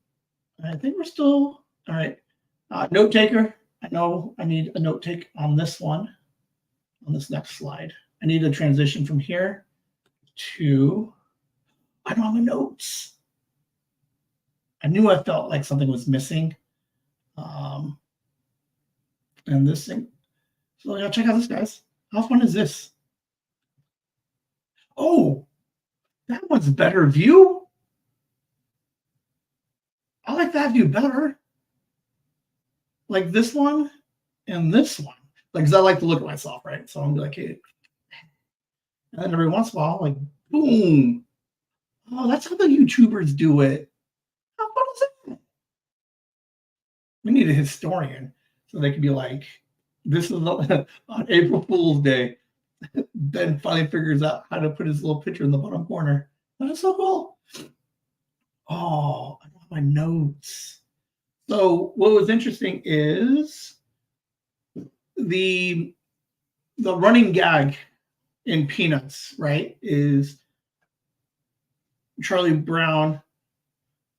I think we're still all right. Note taker. I know I need a note take on this one, on this next slide. I need a transition from here to, I don't have my notes. I knew I felt like something was missing. And this thing. So yeah, check out this, guys. How fun is this? Oh, that one's a better view. I like that view better. Like this one and this one. Like, because I like to look at myself, right? So I'm like, hey. And then every once in a while, like, boom. Oh, that's how the YouTubers do it. How fun is that? We need a historian so they can be like, this is on April Fool's Day. Ben finally figures out how to put his little picture in the bottom corner. That is so cool. Oh, I don't have my notes. So what was interesting is the running gag in Peanuts, right, is Charlie Brown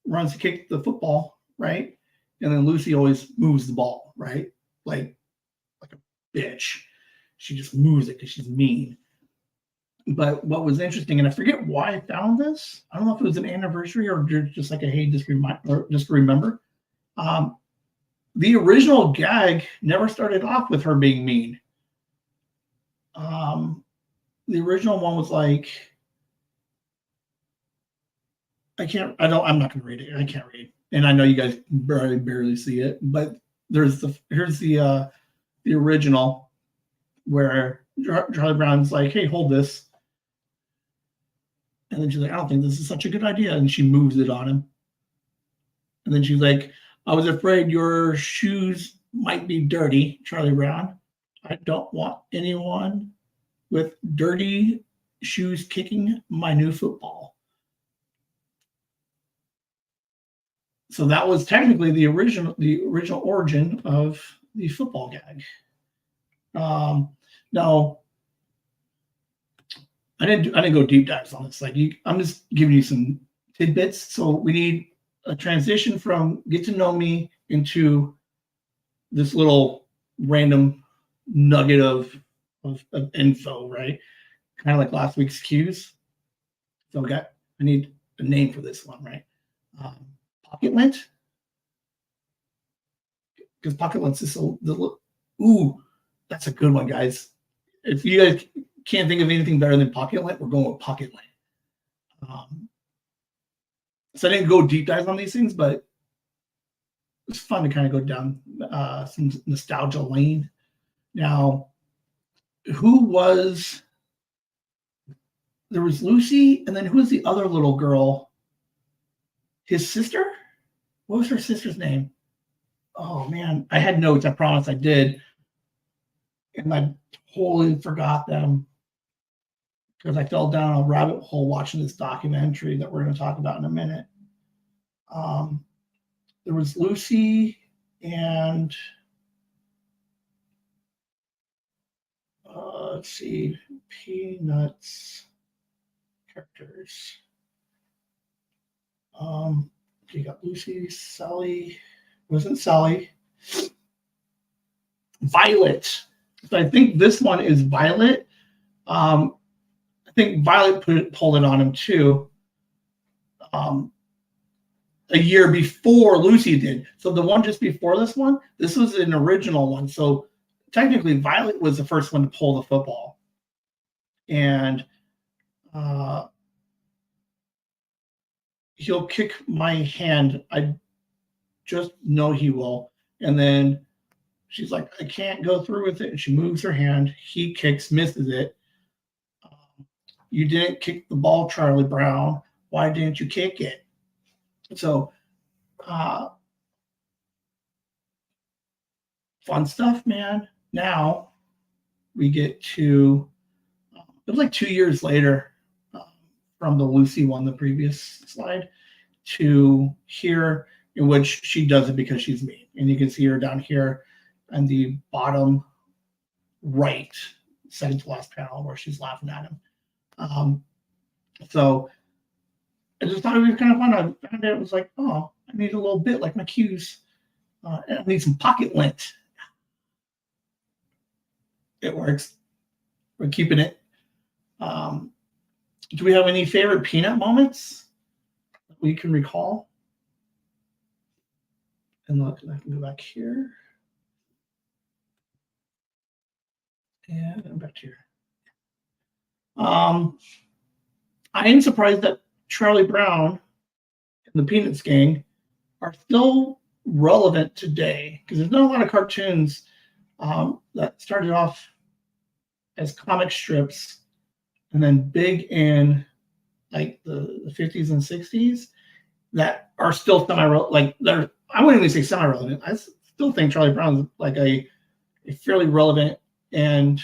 runs to kick the football, right? And then Lucy always moves the ball, right? Like a bitch. She just moves it because she's mean. But what was interesting, and I forget why I found this. I don't know if it was an anniversary or just like a hey, just remember. The original gag never started off with her being mean. The original one was like, I'm not going to read it. I can't read. And I know you guys barely see it, but here's the original where Charlie Brown's like, hey, hold this. And then she's like, I don't think this is such a good idea. And she moves it on him. And then she's like, I was afraid your shoes might be dirty, Charlie Brown. I don't want anyone with dirty shoes kicking my new football. So that was technically the original origin of the football gag. Now, I didn't go deep dives on this. Like, I'm just giving you some tidbits. So we need a transition from get to know me into this little random nugget of info, right? Kind of like last week's cues. So I need a name for this one, right? Pocket lint, because pocket lint is ooh, that's a good one, guys. If you guys can't think of anything better than pocket lint, we're going with pocket lint. So I didn't go deep dive on these things, but it's fun to kind of go down some nostalgia lane. Now, there was Lucy, and then who was the other little girl? His sister? What was her sister's name? Oh man, I had notes. I promise I did, and I totally forgot them because I fell down a rabbit hole watching this documentary that we're going to talk about in a minute. There was Lucy and let's see, Peanuts characters. You got Lucy, Sally. Wasn't Sally? Violet. So I think this one is Violet. I think Violet pulled it on him too. A year before Lucy did. So the one just before this one, this was an original one. So technically, Violet was the first one to pull the football. And he'll kick my hand. I just know he will. And then she's like, I can't go through with it. And she moves her hand. He kicks, misses it. You didn't kick the ball, Charlie Brown. Why didn't you kick it? So fun stuff, man. Now we get to, it was like 2 years later from the Lucy one, the previous slide, to here, in which she does it because she's mean. And you can see her down here on the bottom right, second to last panel, where she's laughing at him. So I just thought it was kind of fun. I found it was like, oh, I need a little bit like my cues. And I need some pocket lint. It works. We're keeping it. Do we have any favorite Peanut moments that we can recall? And look, I can go back here. And I'm back here. I am surprised that Charlie Brown and the Peanuts gang are still relevant today, because there's not a lot of cartoons that started off as comic strips and then big in like the 50s and 60s that are still semi-relevant. Like I wouldn't even say semi-relevant. I still think Charlie Brown's like a fairly relevant and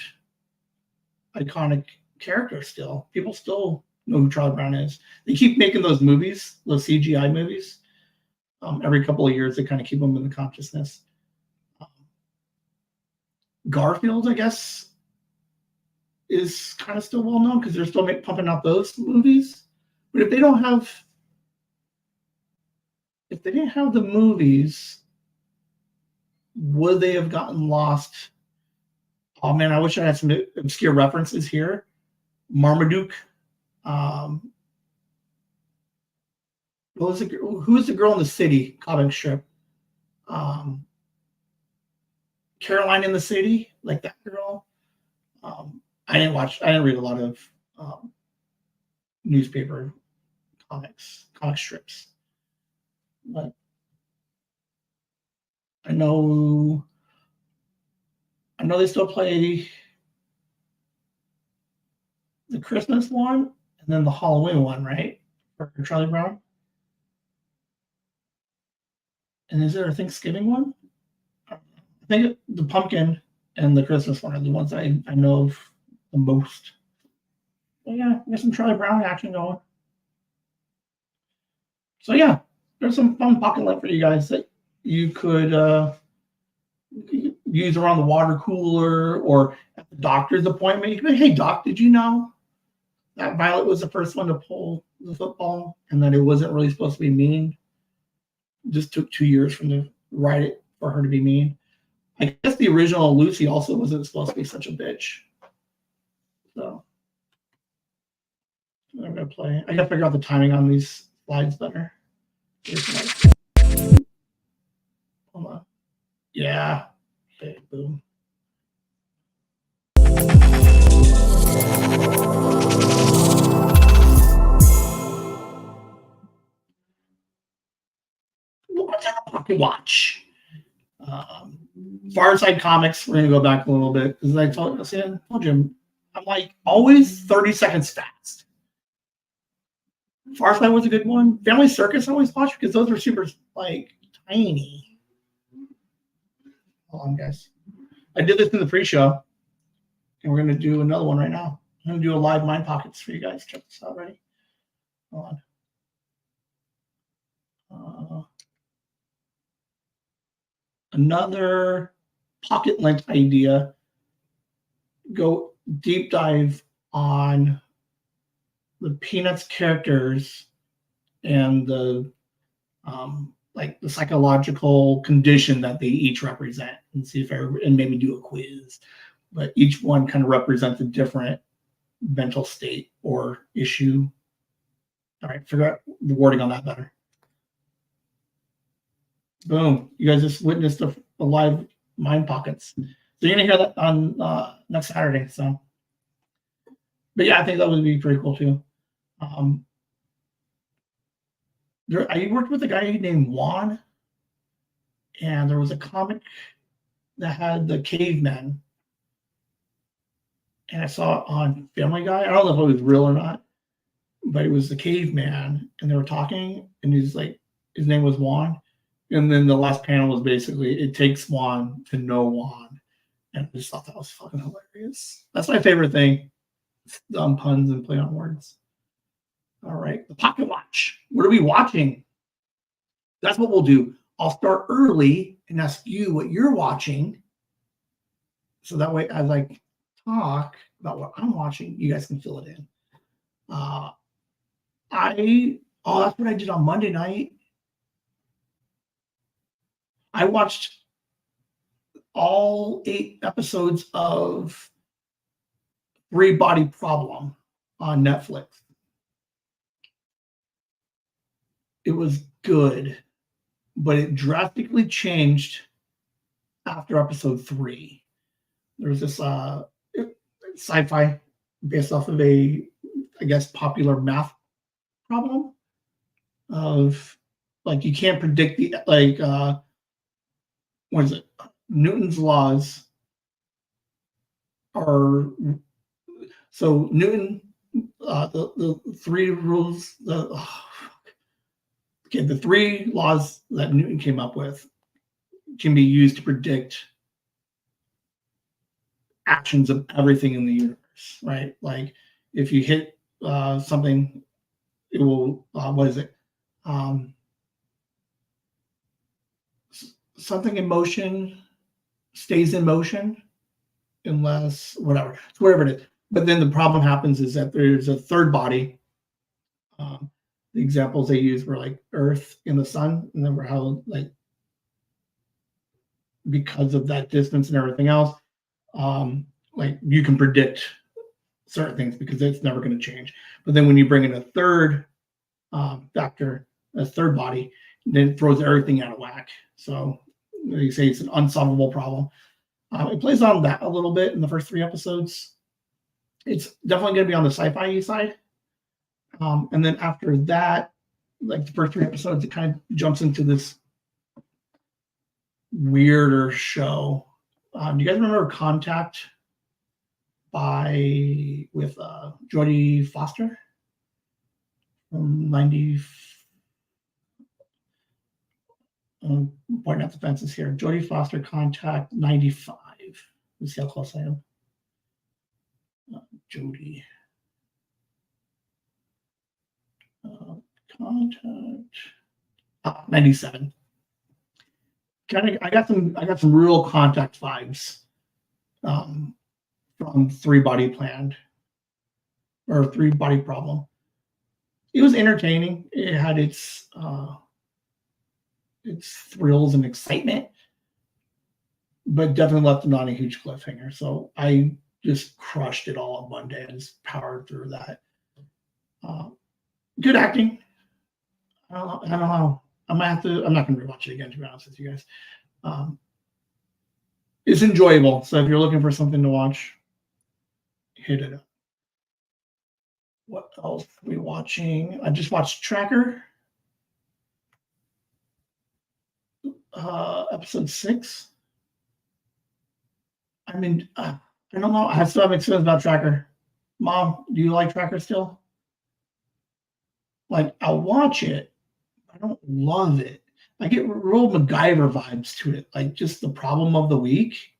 iconic character still. People still know who Charlie Brown is. They keep making those movies, those CGI movies. Every couple of years, they kind of keep them in the consciousness. Garfield, I guess, is kind of still well known because they're still pumping out those movies. But if they didn't have the movies, would they have gotten lost? Oh man, I wish I had some obscure references here. Marmaduke. Who was the girl in the city comic strip? Caroline in the City, like that girl. I didn't read a lot of newspaper comic strips, but I know they still play the Christmas one and then the Halloween one, right? For Charlie Brown. And is there a Thanksgiving one? I think the pumpkin and the Christmas one are the ones I know of the most. But yeah, there's some Charlie Brown action going. So yeah, there's some fun pocket lint for you guys that you could use around the water cooler or at the doctor's appointment. You can be, hey doc, did you know that Violet was the first one to pull the football and that it wasn't really supposed to be mean? Just took 2 years from the write it for her to be mean. I guess the original Lucy also wasn't supposed to be such a bitch. So I'm gonna play. I gotta figure out the timing on these slides better. Hold on. Yeah. Okay, boom. What's in the pocket watch? Farside Comics, we're gonna go back a little bit because I told you, I'm like always 30 seconds fast. Farside was a good one. Family Circus I always watched because those were super like tiny. Hold on, guys. I did this in the pre-show, and we're gonna do another one right now. I'm gonna do a live Mind Pockets for you guys. Check this out. Ready? Hold on. Another pocket lint idea. Go deep dive on the Peanuts characters and the like the psychological condition that they each represent, and see if and maybe do a quiz. But each one kind of represents a different mental state or issue. All right, figure out the wording on that better. Boom. You guys just witnessed a live Mind Pockets. So you're going to hear that on next Saturday. So, but yeah, I think that would be pretty cool too. I worked with a guy named Juan, and there was a comic that had the cavemen. And I saw it on Family Guy. I don't know if it was real or not, but it was the caveman, and they were talking, and he's like, his name was Juan. And then the last panel was basically it takes Juan to know Juan, and I just thought that was fucking hilarious. That's my favorite thing: dumb puns and play on words. All right, the pocket watch. What are we watching? That's what we'll do. I'll start early and ask you what you're watching, so that way, as I talk about what I'm watching, you guys can fill it in. That's what I did on Monday night. I watched all 8 episodes of Three Body Problem on Netflix. It was good, but it drastically changed after episode 3. There was this sci-fi based off of a, I guess, popular math problem of like you can't predict the what is it? Newton's laws are so Newton the 3 rules the 3 laws that Newton came up with can be used to predict actions of everything in the universe, right? Like if you hit something, it will what is it? Something in motion stays in motion unless whatever, it's whatever it is. But then the problem happens is that there's a third body. The examples they used were like Earth and the sun, and then how like because of that distance and everything else, like you can predict certain things because it's never going to change. But then when you bring in a third factor, a third body, then it throws everything out of whack. So you say it's an unsolvable problem. It plays on that a little bit in the first 3 episodes. It's definitely going to be on the sci-fi side. And then after that, like the first 3 episodes, it kind of jumps into this weirder show. Do you guys remember Contact with Jodie Foster from 90? I'm pointing out the fences here. Jodie Foster, Contact 95. Let's see how close I am. Jodie. Contact 97. I got some real Contact vibes from 3 Body Plan or 3 Body Problem. It was entertaining. It had its thrills and excitement, but definitely left it on a huge cliffhanger. So I just crushed it all on Monday and just powered through that. Good acting. I don't know. I'm not going to rewatch it again, to be honest with you guys. It's enjoyable. So if you're looking for something to watch, hit it up. What else are we watching? I just watched Tracker. Episode 6. I mean, I don't know. I still have experience about Tracker. Mom, do you like Tracker still? Like, I'll watch it. I don't love it. I get real MacGyver vibes to it. Like, just the problem of the week.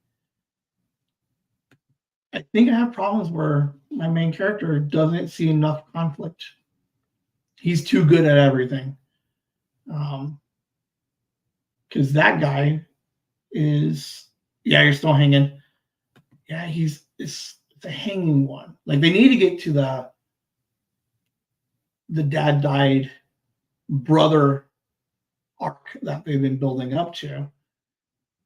I think I have problems where my main character doesn't see enough conflict. He's too good at everything. Because that guy is, you're still hanging. Yeah, it's a hanging one. Like they need to get to the dad died brother arc that they've been building up to.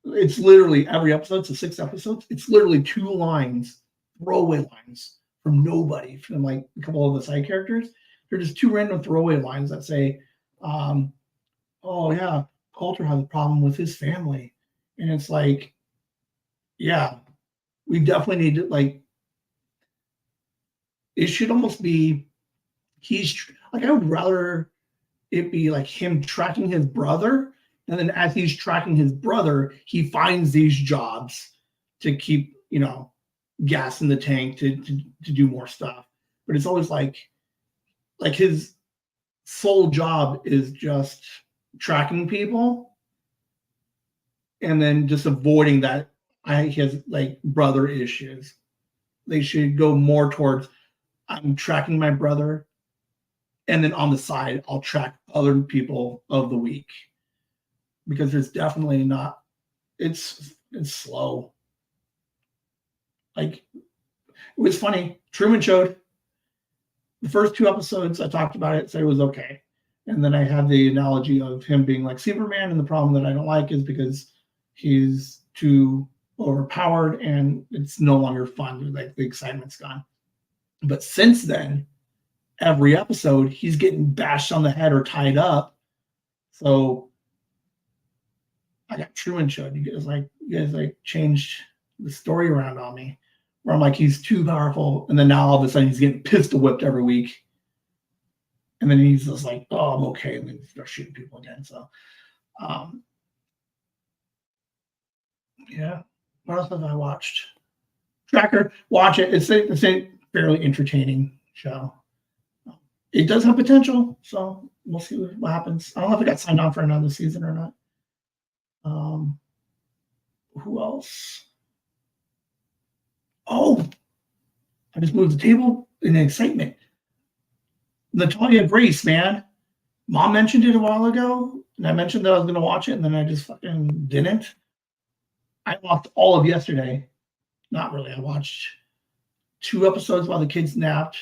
It's literally every episode, so 6 episodes. It's literally 2 lines, throwaway lines from nobody, from like a couple of the side characters. They're just 2 random throwaway lines that say, oh yeah, Coulter has a problem with his family. And it's like, yeah, we definitely need to, like, it should almost be, I would rather it be like him tracking his brother. And then as he's tracking his brother, he finds these jobs to keep, gas in the tank to do more stuff. But it's always like his sole job is just tracking people. and then just avoiding that. He has like brother issues. They should go more towards I'm tracking my brother, and then on the side I'll track other people of the week, because there's definitely not. It's slow. Like, it was funny. Truman showed the first 2 episodes. I talked about it, so it was okay. And then I had the analogy of him being like Superman, and the problem that I don't like is because he's too overpowered and it's no longer fun. Like, the excitement's gone. But since then, every episode he's getting bashed on the head or tied up. So I got Truman showed. You guys changed the story around on me, where I'm like, he's too powerful, and then now all of a sudden he's getting pistol whipped every week, and then he's just like, oh, I'm okay, and then he starts shooting people again. So, yeah. What else have I watched? Tracker, watch it. It's a fairly entertaining show. It does have potential, so we'll see what happens. I don't know if it got signed on for another season or not. Who else? Oh, I just moved the table in excitement. Natalia Grace, man. Mom mentioned it a while ago, and I mentioned that I was going to watch it, and then I just fucking didn't. I watched all of yesterday. Not really. I watched 2 episodes while the kids napped.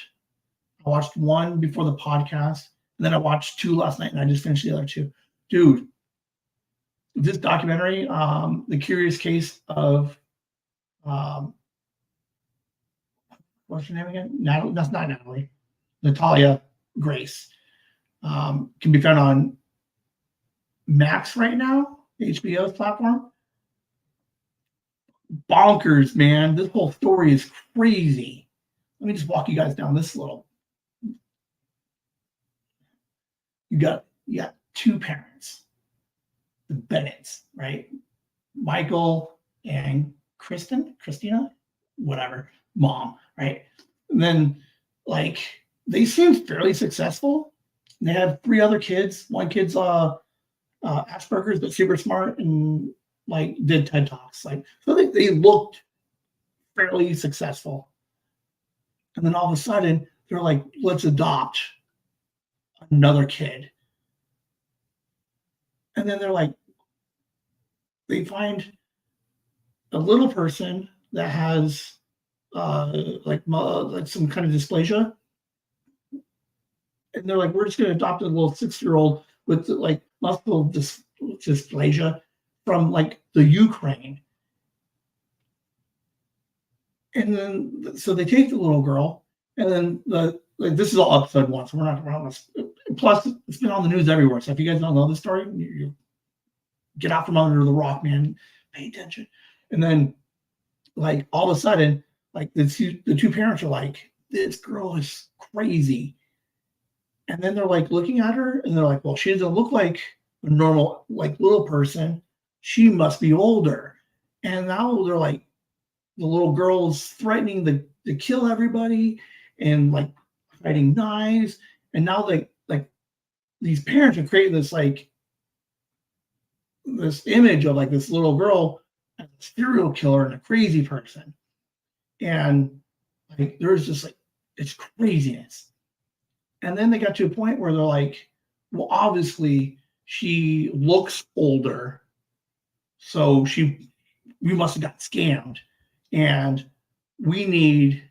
I watched 1 before the podcast, and then I watched 2 last night, and I just finished the other 2. Dude, this documentary, The Curious Case of, what's her name again? Natalie, that's not Natalie. Natalia Grace. Can be found on Max right now, HBO's platform. Bonkers, man. This whole story is crazy. Let me just walk you guys down this little. You got 2 parents, the Bennetts, right? Michael and Christina, whatever, mom, right? And then, like, they seem fairly successful. They have 3 other kids. One kid's Asperger's, but super smart, and like did TED Talks. Like, so they looked fairly successful. And then all of a sudden, they're like, let's adopt another kid. And then they're like, they find a little person that has like some kind of dysplasia. And they're like, we're just going to adopt a little 6-year-old with like muscle dysplasia from like the Ukraine. And then, so they take the little girl, and then this is all episode 1, so we're not around this. Plus, it's been on the news everywhere. So if you guys don't know the story, you get out from under the rock, man. Pay attention. And then, like, all of a sudden, like, the 2 parents are like, this girl is crazy. And then they're like looking at her, and they're like, well, she doesn't look like a normal, like, little person. She must be older. And now they're like, the little girl's threatening to kill everybody, and like fighting knives. And now like these parents are creating this like this image of like this little girl as a serial killer and a crazy person. And like there's just like, it's craziness. And then they got to a point where they're like, well, obviously she looks older, so we must have got scammed, and we need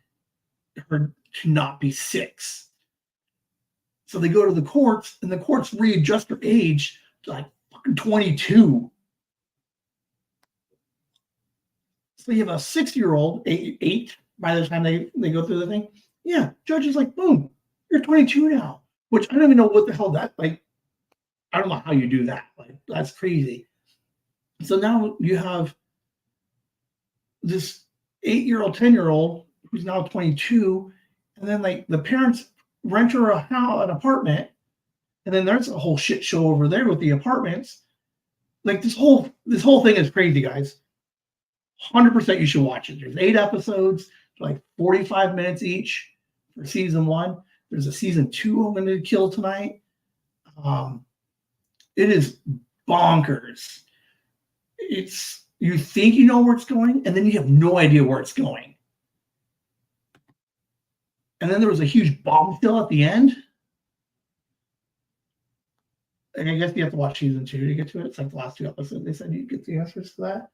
her to not be 6. So they go to the courts, and the courts readjust her age to like fucking 22. So you have a 6-year-old, 8 by the time they go through the thing. Yeah, judge is like, boom, you're 22 now. Which I don't even know what the hell that, like, I don't know how you do that. Like, that's crazy. So now you have this 8-year-old, 10-year-old who's now 22, and then like the parents rent her an apartment, and then there's a whole shit show over there with the apartments. Like this whole thing is crazy, guys. 100% you should watch it. There's 8 episodes, like 45 minutes each for season 1. There's a season 2 I'm going to kill tonight. It is bonkers. it's you think you know where it's going, and then you have no idea where it's going. And then there was a huge bombshell at the end. And I guess you have to watch season 2 to get to it. It's like the last 2 episodes. They said you get the answers to that.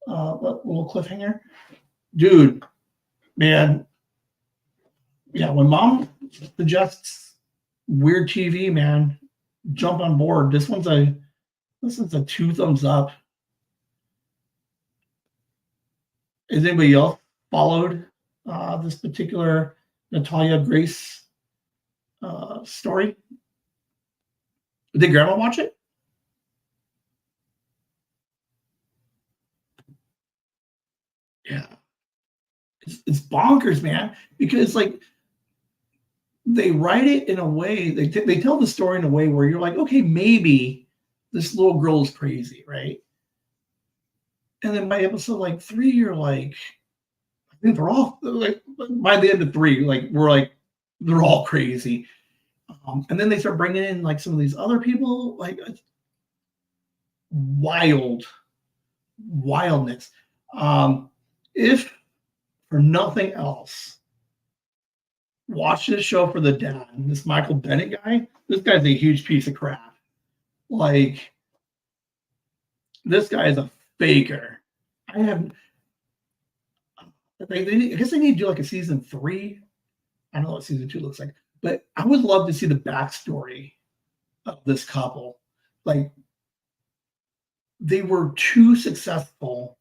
Little cliffhanger. Dude, man. Yeah, when mom suggests weird TV, man, jump on board. This one's a 2 thumbs up. Has anybody else followed this particular Natalia Grace story? Did Grandma watch it? Yeah. It's bonkers, man, because like they write it in a way, they tell the story in a way where you're like, okay, maybe this little girl is crazy, right? And then by episode like 3, you're like, I think they're all like, by the end of 3, like we're like, they're all crazy. And then they start bringing in like some of these other people, like wildness. If for nothing else, watch this show for the dad. This Michael Bennett guy, this guy's a huge piece of crap. Like, this guy is a faker. I guess they need to do like a season 3. I don't know what season 2 looks like, but I would love to see the backstory of this couple. Like, they were too successful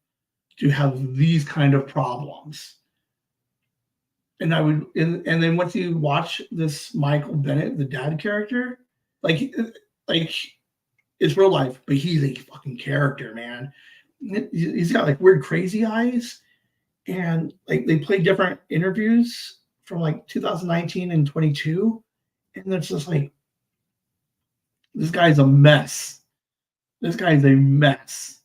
to have these kind of problems. And and then once you watch this Michael Bennett, the dad character, like it's real life, but he's a fucking character, man. He's got like weird, crazy eyes, and like they play different interviews from like 2019 and 22, and it's just like this guy's a mess. This guy's a mess.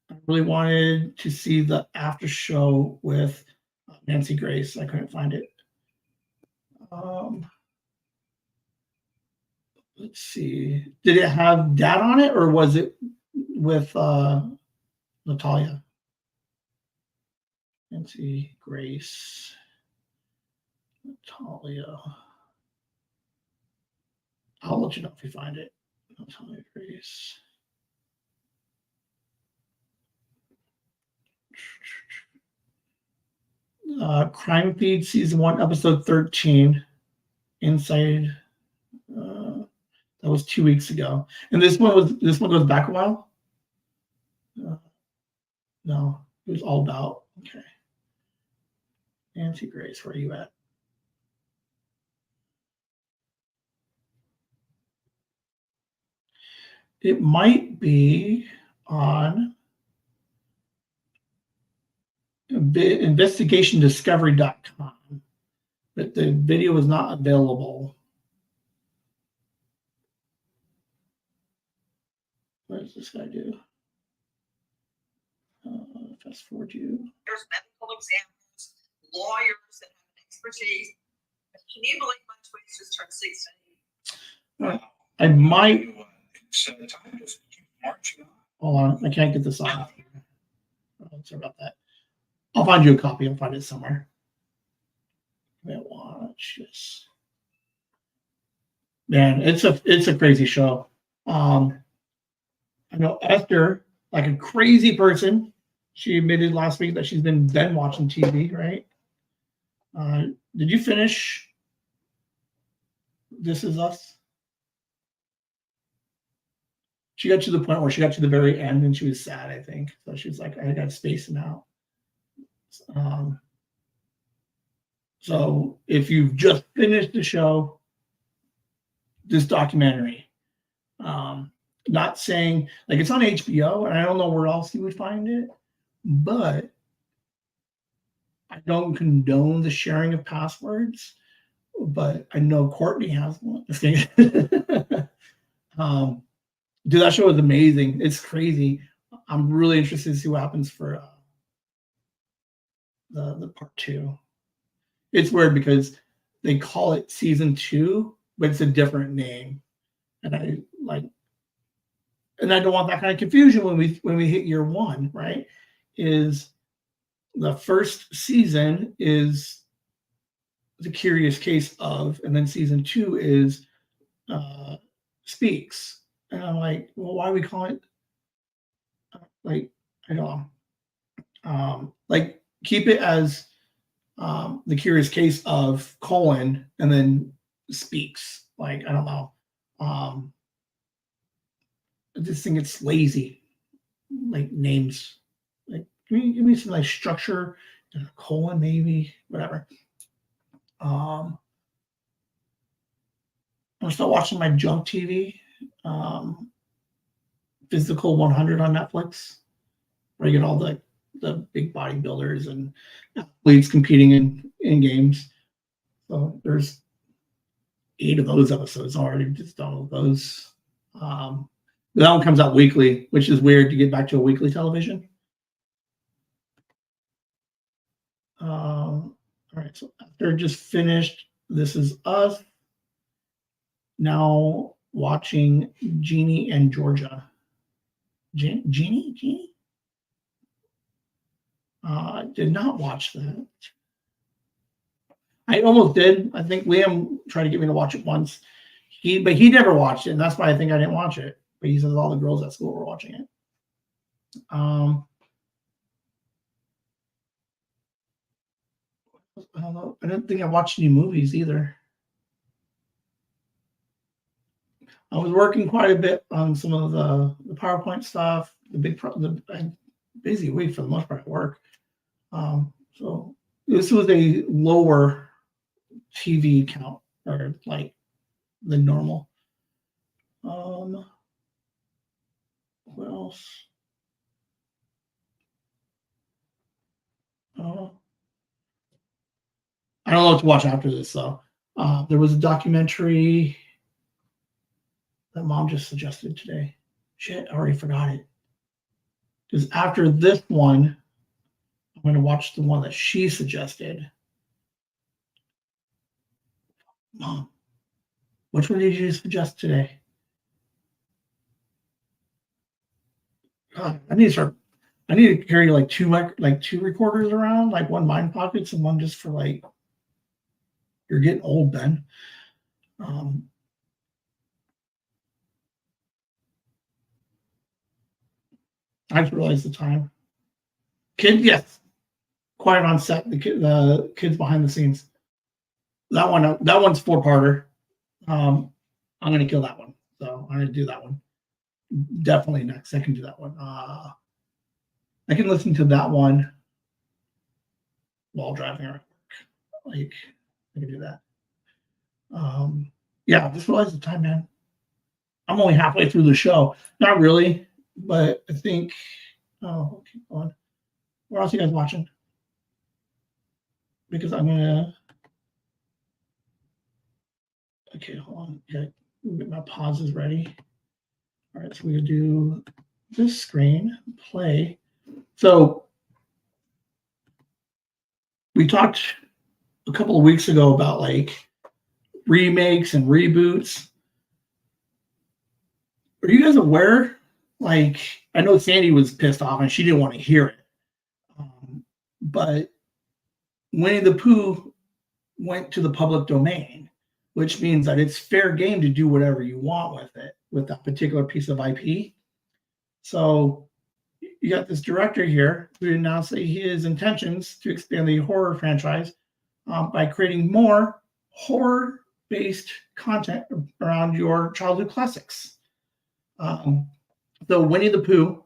I really wanted to see the after show with Nancy Grace. I couldn't find it. Let's see. Did it have Dad on it, or was it with Natalia? Nancy Grace. Natalia. I'll let you know if you find it. Natalia Grace. Crime Feed season 1, episode 13. Inside. That was 2 weeks ago, and this one goes back a while. No, it was all about okay. Nancy Grace, where are you at? It might be on investigationdiscovery.com, but the video is not available. What does this guy do? Fast forward you. There's medical examiners, lawyers that have expertise. Can you believe my twins just turned 16? I might. Hold on, I can't get this off. Sorry about that. I'll find you a copy. I'll find it somewhere. Watch this. Man, it's a crazy show. I know Esther, like a crazy person, she admitted last week that she's been watching TV, right? Did you finish This Is Us? She got to the point where she got to the very end and she was sad, I think. So she was like, I got spacing out. So if you've just finished the show, this documentary, not saying like it's on HBO and I don't know where else you would find it, but I don't condone the sharing of passwords, but I know Courtney has one. Dude, that show is amazing. It's crazy. I'm really interested to see what happens for the part 2. It's weird because they call it season 2, but it's a different name. And I like and I don't want that kind of confusion when we hit year one, right? Is the first season is The Curious Case of, and then season 2 is Speaks. And I'm like, well, why are we calling it like, I don't know. Like keep it as The Curious Case of colon and then Speaks. Like, I don't know. I just think it's lazy. Like names. Like give me some like structure and a colon, maybe, whatever. I'm still watching my junk TV. Physical 100 on Netflix, where you get all the big bodybuilders and athletes competing in games. So there's 8 of those episodes already. Just done with those. That one comes out weekly, which is weird to get back to a weekly television. All right, so after just finished This Is Us, now watching Jeannie and Georgia. Jeannie? Did not watch that. I almost did. I think Liam tried to get me to watch it once. But he never watched it, and that's why I think I didn't watch it. But he says all the girls at school were watching it. I don't know. I didn't think I watched any movies either. I was working quite a bit on some of the PowerPoint stuff. Busy week for the most part at work. So this was a lower TV count or like than normal. What else? I don't know what to watch after this though. There was a documentary that Mom just suggested today. Shit, I already forgot it. Because after this one, I'm going to watch the one that she suggested. Mom, which one did you suggest today? God, I need to carry like two recorders around, like one Mind Pockets and one just for like. You're getting old, Ben. I just realized the time. Yes. Quiet on Set. The kids behind the scenes. That one's 4-parter. I'm gonna kill that one. So I'm gonna do that one. Definitely next. I can do that one. I can listen to that one while driving around. Like I can do that. Yeah, I just realized the time, man. I'm only halfway through the show. Not really, but I think. Oh, keep going. What else are you guys watching? Because I'm gonna. Okay, hold on. Okay, get my pauses ready. All right, so we're gonna do this screen play. So we talked a couple of weeks ago about like remakes and reboots. Are you guys aware? Like, I know Sandy was pissed off and she didn't want to hear it, but Winnie the Pooh went to the public domain, which means that it's fair game to do whatever you want with it, with that particular piece of IP. So you got this director here who announced his intentions to expand the horror franchise by creating more horror-based content around your childhood classics. So Winnie the Pooh,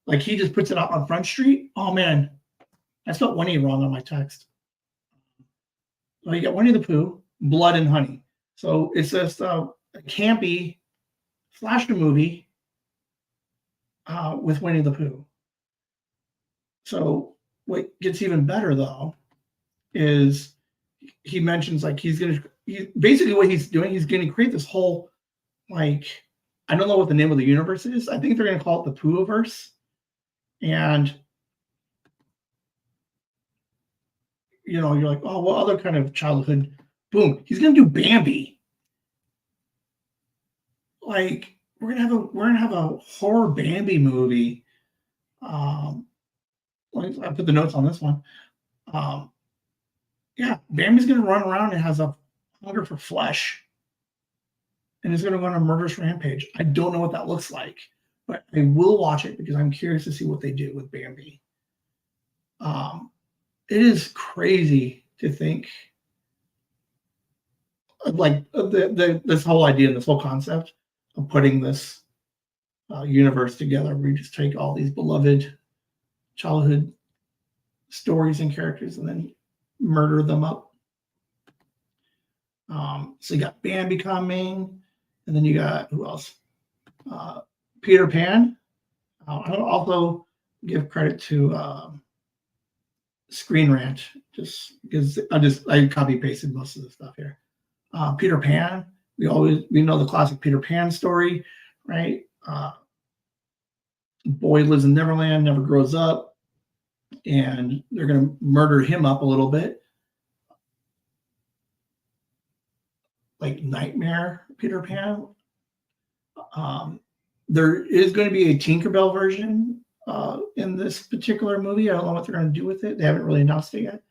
like he just puts it up on Front Street. Oh man, I spelled Winnie wrong on my text. So you got Winnie the Pooh, Blood and Honey. So it's just a campy slasher movie with Winnie the Pooh. So what gets even better though is he mentions like basically what he's doing, he's going to create this whole like, I don't know what the name of the universe is. I think they're going to call it the Poohiverse. And you know, you're like, oh, what other kind of childhood? Boom, he's going to do Bambi. Like, we're gonna have a horror Bambi movie. I put the notes on this one. Yeah, Bambi's gonna run around and has a hunger for flesh, and is gonna go on a murderous rampage. I don't know what that looks like, but I will watch it because I'm curious to see what they do with Bambi. It is crazy to think, like this whole idea, this whole concept of putting this universe together. We just take all these beloved childhood stories and characters and then murder them up. So you got Bambi coming, and then you got who else? Peter Pan. I'll also give credit to Screen Rant, just because I copy pasted most of the stuff here. Peter Pan. We know the classic Peter Pan story, right? Boy lives in Neverland, never grows up, and they're going to murder him up a little bit, like Nightmare Peter Pan. There is going to be a Tinkerbell version in this particular movie. I don't know what they're going to do with it. They haven't really announced it yet.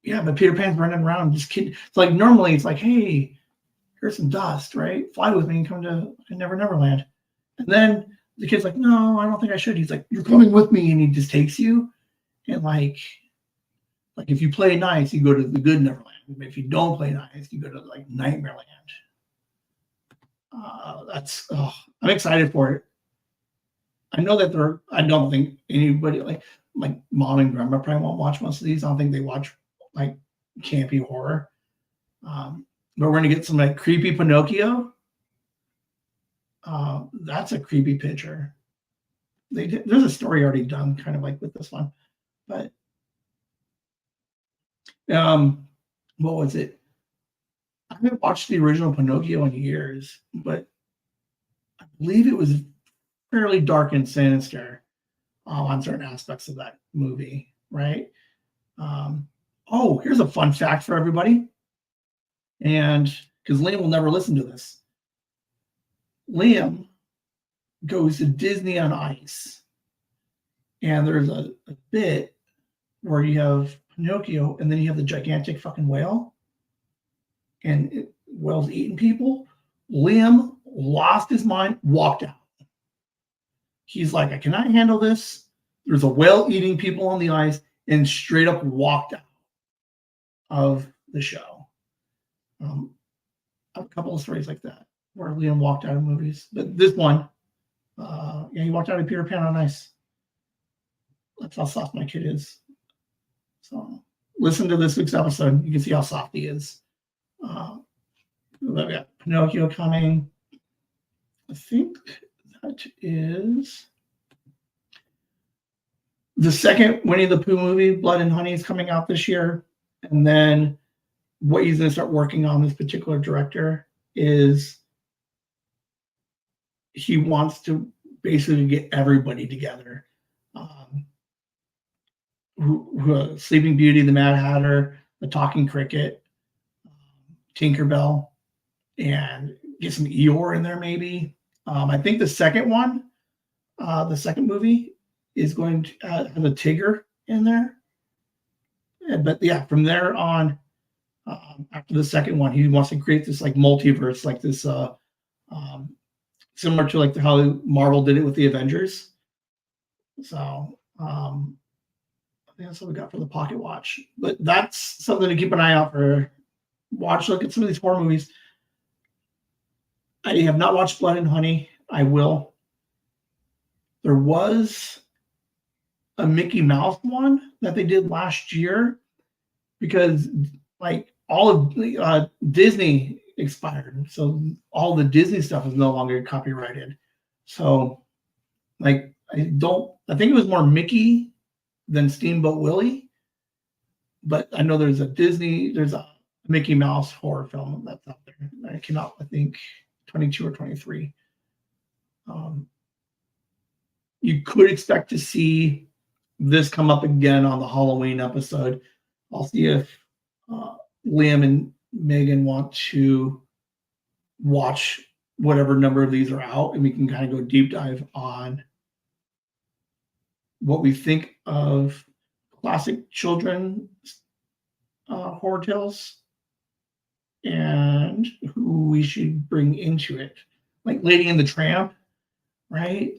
Yeah, but Peter Pan's running around just kidding. It's like normally it's like, hey, here's some dust, right? Fly with me and come to Neverland. And then the kid's like, no, I don't think I should. He's like, you're coming with me, and he just takes you. And like if you play nice, you go to the good Neverland. If you don't play nice, you go to like Nightmare Land. I'm excited for it. I know that I don't think anybody like mom and grandma probably won't watch most of these. I don't think they watch like campy horror. But we're gonna get some like creepy Pinocchio. That's a creepy picture. There's a story already done, kind of like with this one, but what was it? I haven't watched the original Pinocchio in years, but I believe it was fairly dark and sinister on certain aspects of that movie, right? Here's a fun fact for everybody, and because Liam will never listen to this. Liam goes to Disney on Ice, and there's a bit where you have Pinocchio, and then you have the gigantic fucking whale, and whale's eating people. Liam lost his mind, walked out. He's like, I cannot handle this. There's a whale eating people on the ice, and straight up walked out of the show. I have a couple of stories like that where Liam walked out of movies, but this one, he walked out of Peter Pan on Ice. That's how soft my kid is. So listen to this week's episode. You can see how soft he is. We've got Pinocchio coming. I think that is the second Winnie the Pooh movie, Blood and Honey, is coming out this year. And then what he's going to start working on, this particular director, is he wants to basically get everybody together. Sleeping Beauty, the Mad Hatter, the Talking Cricket, Tinkerbell, and get some Eeyore in there maybe. I think the second one, the second movie, is going to have a Tigger in there. But yeah, from there on, after the second one, he wants to create this like multiverse, like this, similar to like how Marvel did it with the Avengers. So I think that's what we got for the Pocket Watch. But that's something to keep an eye out for. Look at some of these horror movies. I have not watched Blood and Honey. I will. There was a Mickey Mouse one that they did last year because like all of Disney expired. So all the Disney stuff is no longer copyrighted. So like I think it was more Mickey than Steamboat Willie. But I know there's a Mickey Mouse horror film that's out there. It came out, I think, 22 or 23. You could expect to see this come up again on the Halloween episode. I'll see if Liam and Megan want to watch whatever number of these are out, and we can kind of go deep dive on what we think of classic children horror tales and who we should bring into it, like Lady and the Tramp, right?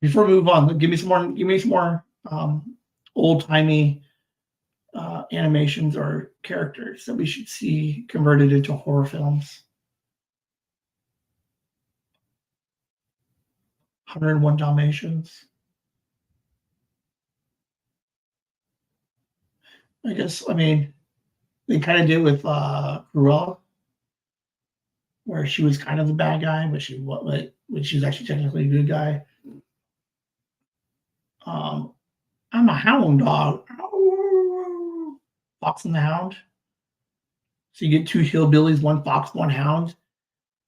Before we move on, give me some more old timey animations or characters that we should see converted into horror films. 101 Dalmatians. I guess, I mean, they kind of did with Cruella, where she was kind of the bad guy, but she was actually technically a good guy. I'm a hound dog. Fox and the Hound. So you get two hillbillies, one fox, one hound,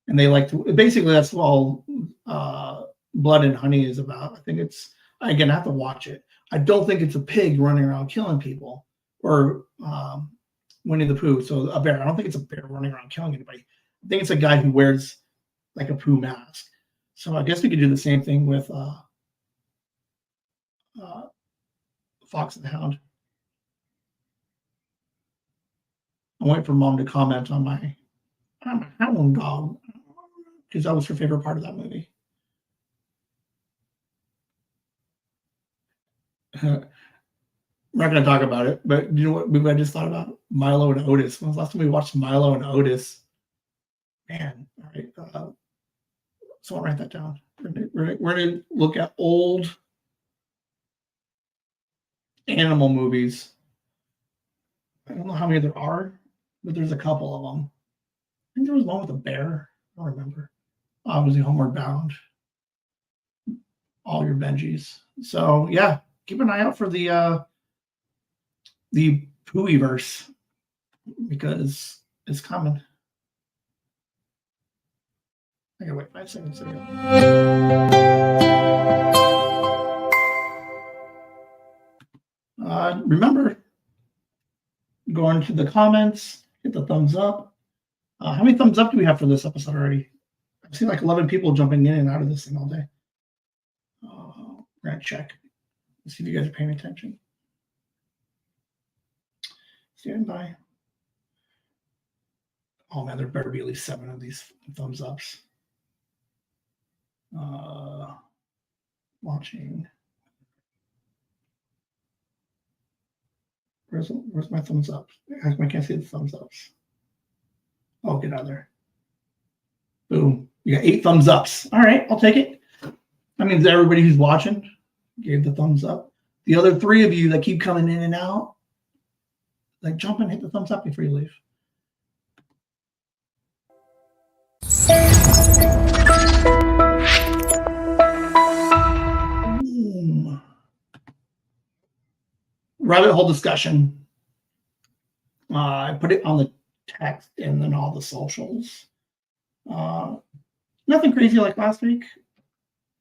and they like to. Basically, that's all Blood and Honey is about. I think it's, again, I have to watch it. I don't think it's a pig running around killing people, or Winnie the Pooh. So a bear. I don't think it's a bear running around killing anybody. I think it's a guy who wears like a Pooh mask. So I guess we could do the same thing with Fox and the Hound. I'm waiting for Mom to comment on my I'm a hound dog, because that was her favorite part of that movie. We're not going to talk about it, but you know what movie I just thought about? Milo and Otis. When was the last time we watched Milo and Otis? Man, all right. Someone write that down. We're going to look at old animal movies. I don't know how many there are, but there's a couple of them. I think there was one with a bear. I don't remember. Obviously, Homeward Bound. All your Benjis. So yeah, keep an eye out for the Poohverse, because it's coming. I gotta wait 5 seconds. There you go. Remember, go into the comments, hit the thumbs up. How many thumbs up do we have for this episode already? I've seen like 11 people jumping in and out of this thing all day. We're gonna check. Let's see if you guys are paying attention. Stand by. Oh man, there better be at least 7 of these thumbs ups. Watching. Where's my thumbs up? I can't see the thumbs ups. Oh, get out of there. Boom. You got 8 thumbs ups. All right, I'll take it. That means everybody who's watching gave the thumbs up. The other 3 of you that keep coming in and out, like, jump and hit the thumbs up before you leave. Boom. Rabbit hole discussion. I put it on the text and then all the socials. Nothing crazy like last week.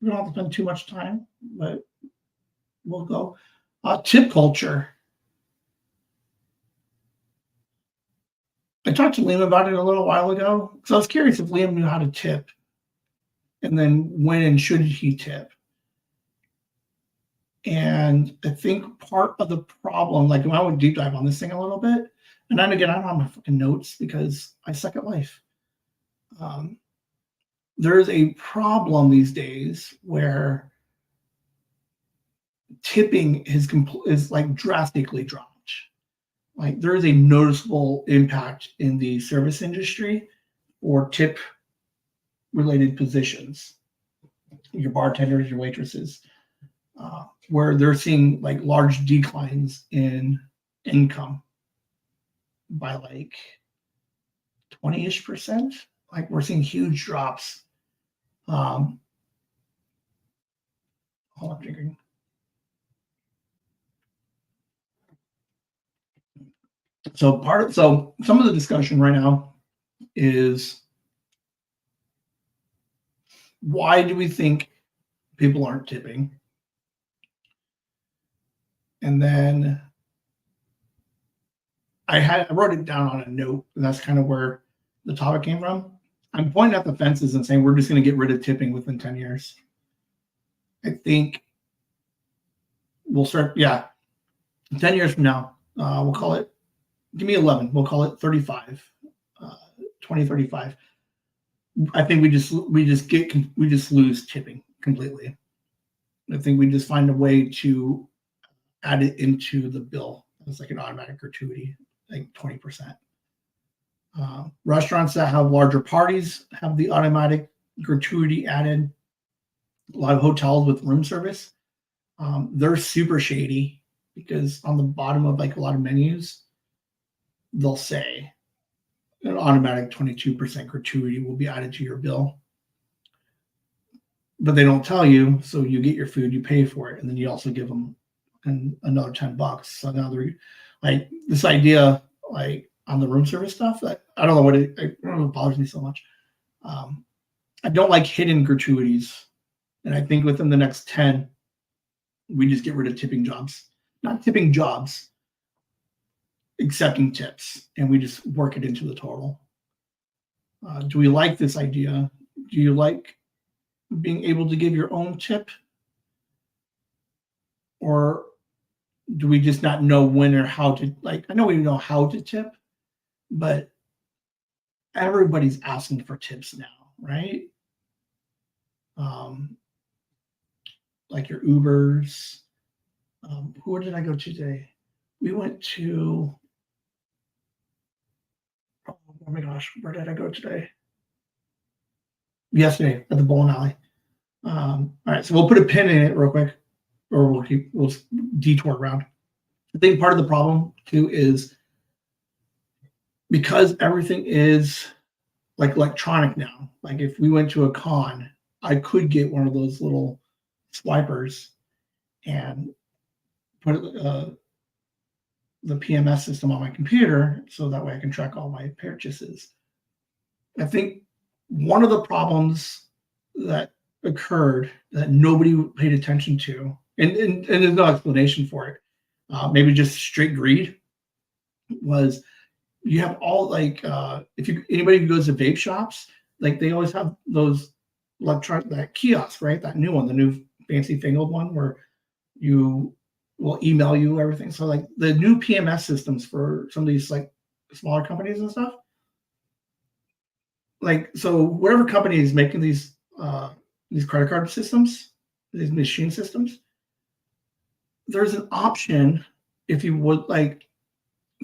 We don't have to spend too much time, but we'll go. Tip culture. I talked to Liam about it a little while ago, because I was curious if Liam knew how to tip, and then when and should he tip. And I think part of the problem, like when I would deep dive on this thing a little bit, and then again, I don't have my fucking notes because I suck at life. There's a problem these days where tipping is like drastically dropped. Like there is a noticeable impact in the service industry or tip related positions, your bartenders, your waitresses, where they're seeing like large declines in income by like 20-ish%. Like we're seeing huge drops. Hold on, drinking. So some of the discussion right now is, why do we think people aren't tipping? And then I wrote it down on a note, and that's kind of where the topic came from. I'm pointing at the fences and saying we're just going to get rid of tipping within 10 years. I think we'll start, 10 years from now, we'll call it, give me 11, we'll call it 35, 2035. I think we just lose tipping completely. I think we just find a way to add it into the bill as like an automatic gratuity, like 20%. Restaurants that have larger parties have the automatic gratuity added. A lot of hotels with room service, they're super shady because on the bottom of like a lot of menus, they'll say an automatic 22% gratuity will be added to your bill. But they don't tell you, so you get your food, you pay for it, and then you also give them another $10. So now they're like this idea, like on the room service stuff. That I don't know what it bothers me so much. I don't like hidden gratuities, and I think within the next 10, we just get rid of tipping jobs, not tipping jobs, accepting tips, and we just work it into the total. Do we like this idea? Do you like being able to give your own tip? Or do we just not know when or how to, like, I know we know how to tip, but everybody's asking for tips now, right? Like your Ubers. Where did I go today? We went to, oh my gosh, where did I go today? Yesterday at the bowling alley. All right, so we'll put a pin in it real quick, or we'll detour around. I think part of the problem too is because everything is like electronic now. Like if we went to a con, I could get one of those little swipers and put the PMS system on my computer so that way I can track all my purchases. I think one of the problems that occurred that nobody paid attention to, and there's no explanation for it, maybe just straight greed, was you have all like anybody who goes to vape shops, like they always have those electronic, that kiosk, right? That new one, the new fancy fangled one where you will email you everything. So like the new PMS systems for some of these like smaller companies and stuff. Like, so whatever company is making these credit card systems, these machine systems, there's an option if you would like,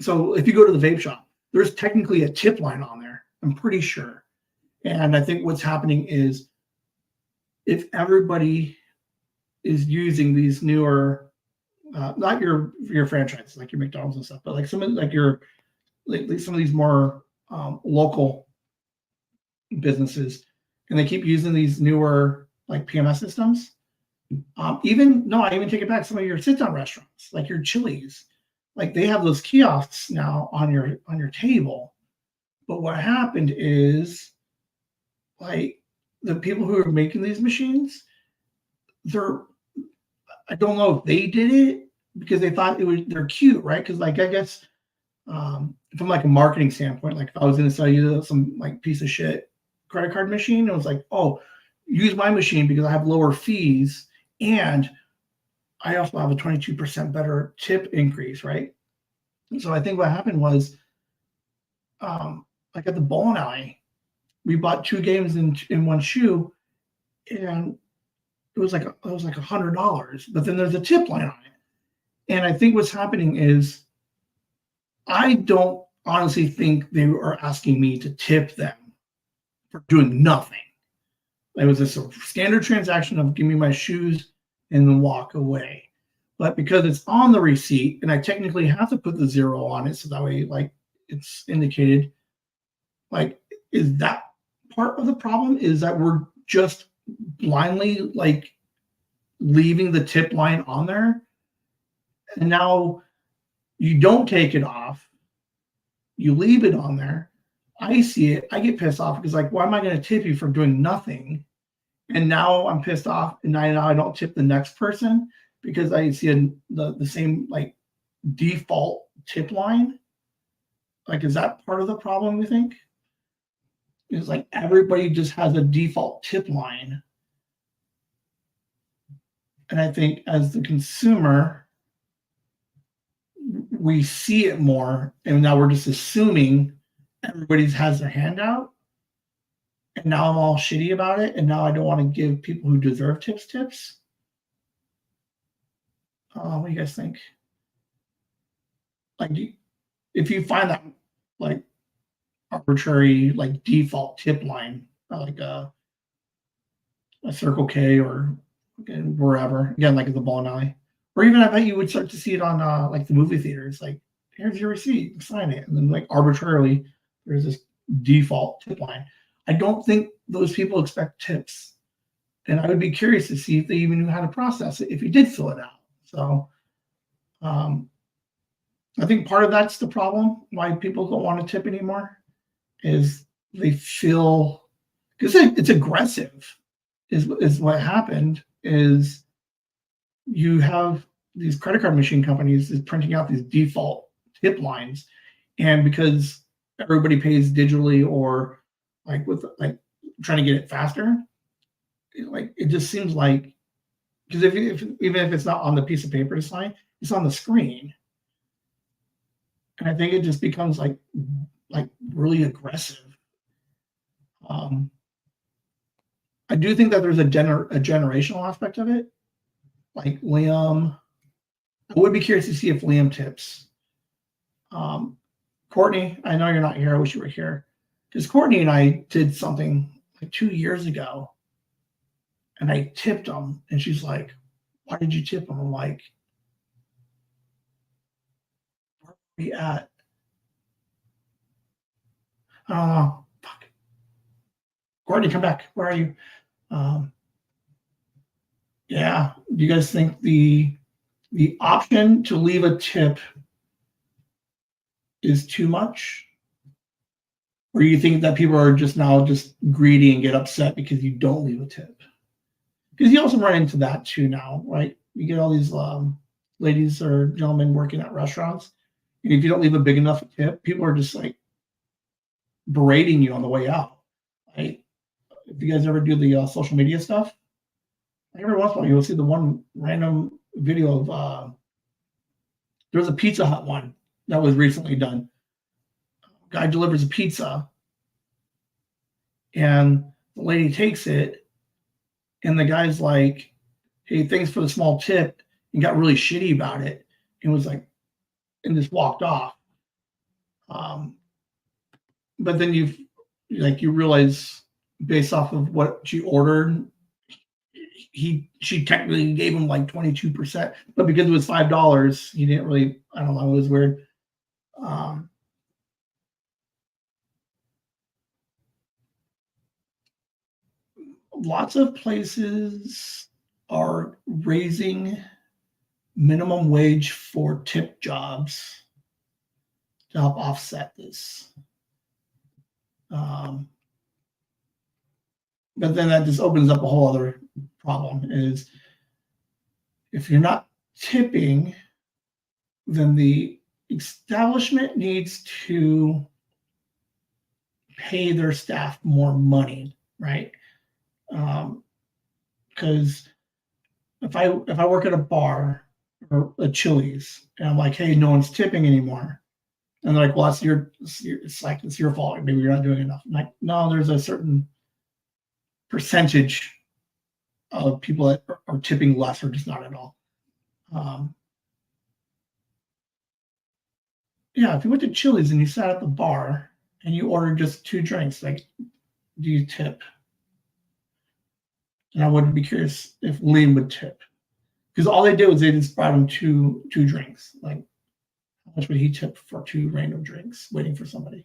so if you go to the vape shop, there's technically a tip line on there, I'm pretty sure. And I think what's happening is if everybody is using these newer, not your franchises like your McDonald's and stuff, but like some of like your like some of these more local businesses, and they keep using these newer like PMS systems. I even take it back. Some of your sit-down restaurants, like your Chili's, like they have those kiosks now on your table. But what happened is, like the people who are making these machines, I don't know if they did it because they thought they're cute, right? Because like I guess from like a marketing standpoint, like if I was going to sell you some like piece of shit credit card machine, it was like, oh, use my machine because I have lower fees and I also have a 22% better tip increase, right? So I think what happened was, like at the bowling alley, we bought 2 games in one shoe, and it was like $100, but then there's a tip line on it. And I think what's happening is, I don't honestly think they are asking me to tip them for doing nothing. It was just a standard transaction of give me my shoes and then walk away. But because it's on the receipt and I technically have to put the 0 on it, so that way like it's indicated, like, is that part of the problem? Is that we're just blindly like leaving the tip line on there, and now you don't take it off, you leave it on there. I see it, I get pissed off because like, why am I going to tip you for doing nothing? And now I'm pissed off, and now I don't tip the next person because I see the same like default tip line. Like, is that part of the problem, you think? Is like everybody just has a default tip line. And I think as the consumer, we see it more, and now we're just assuming everybody has their hand out. And now I'm all shitty about it, and now I don't want to give people who deserve tips. What do you guys think? Like, if you find that like arbitrary like default tip line, like a Circle K or wherever, again, like at the bowling alley, or even I bet you would start to see it on like the movie theaters. Like, here's your receipt, sign it, and then like arbitrarily there's this default tip line. I don't think those people expect tips, and I would be curious to see if they even knew how to process it if you did fill it out. So, I think part of that's the problem why people don't want to tip anymore is they feel because it's aggressive. Is what happened is you have these credit card machine companies is printing out these default tip lines, and because everybody pays digitally or like with like trying to get it faster, it just seems like because if even if it's not on the piece of paper to sign, it's on the screen, and I think it just becomes like really aggressive. I do think that there's a generational aspect of it. Like Liam, I would be curious to see if Liam tips. Courtney, I know you're not here. I wish you were here. Because Courtney and I did something like 2 years ago, and I tipped him, and she's like, "Why did you tip him?" I'm like, "Where are we at?" I don't know. Fuck. Courtney, come back. Where are you? Yeah. Do you guys think the option to leave a tip is too much? Or you think that people are just now just greedy and get upset because you don't leave a tip? Because you also run into that too now, right? You get all these ladies or gentlemen working at restaurants, and if you don't leave a big enough tip, people are just like berating you on the way out. Right? If you guys ever do the social media stuff, every once in a while you'll see the one random video of there was a Pizza Hut one that was recently done. Guy delivers a pizza, and the lady takes it, and the guy's like, "Hey, thanks for the small tip," and got really shitty about it, and was like, and just walked off. But then you realize based off of what she ordered, she technically gave him like 22%, but because it was $5, he didn't really. I don't know. It was weird. Lots of places are raising minimum wage for tip jobs to help offset this. But then that just opens up a whole other problem is if you're not tipping, then the establishment needs to pay their staff more money, right? Because if I work at a bar or a Chili's and I'm like, hey, no one's tipping anymore, and they're like, well, it's your fault. Maybe you're not doing enough. I'm like, no, there's a certain percentage of people that are tipping less or just not at all. Yeah, if you went to Chili's and you sat at the bar and you ordered just 2 drinks, like, do you tip? And I would be curious if Liam would tip. Because all they did was they just brought him two drinks. Like, how much would he tip for 2 random drinks waiting for somebody?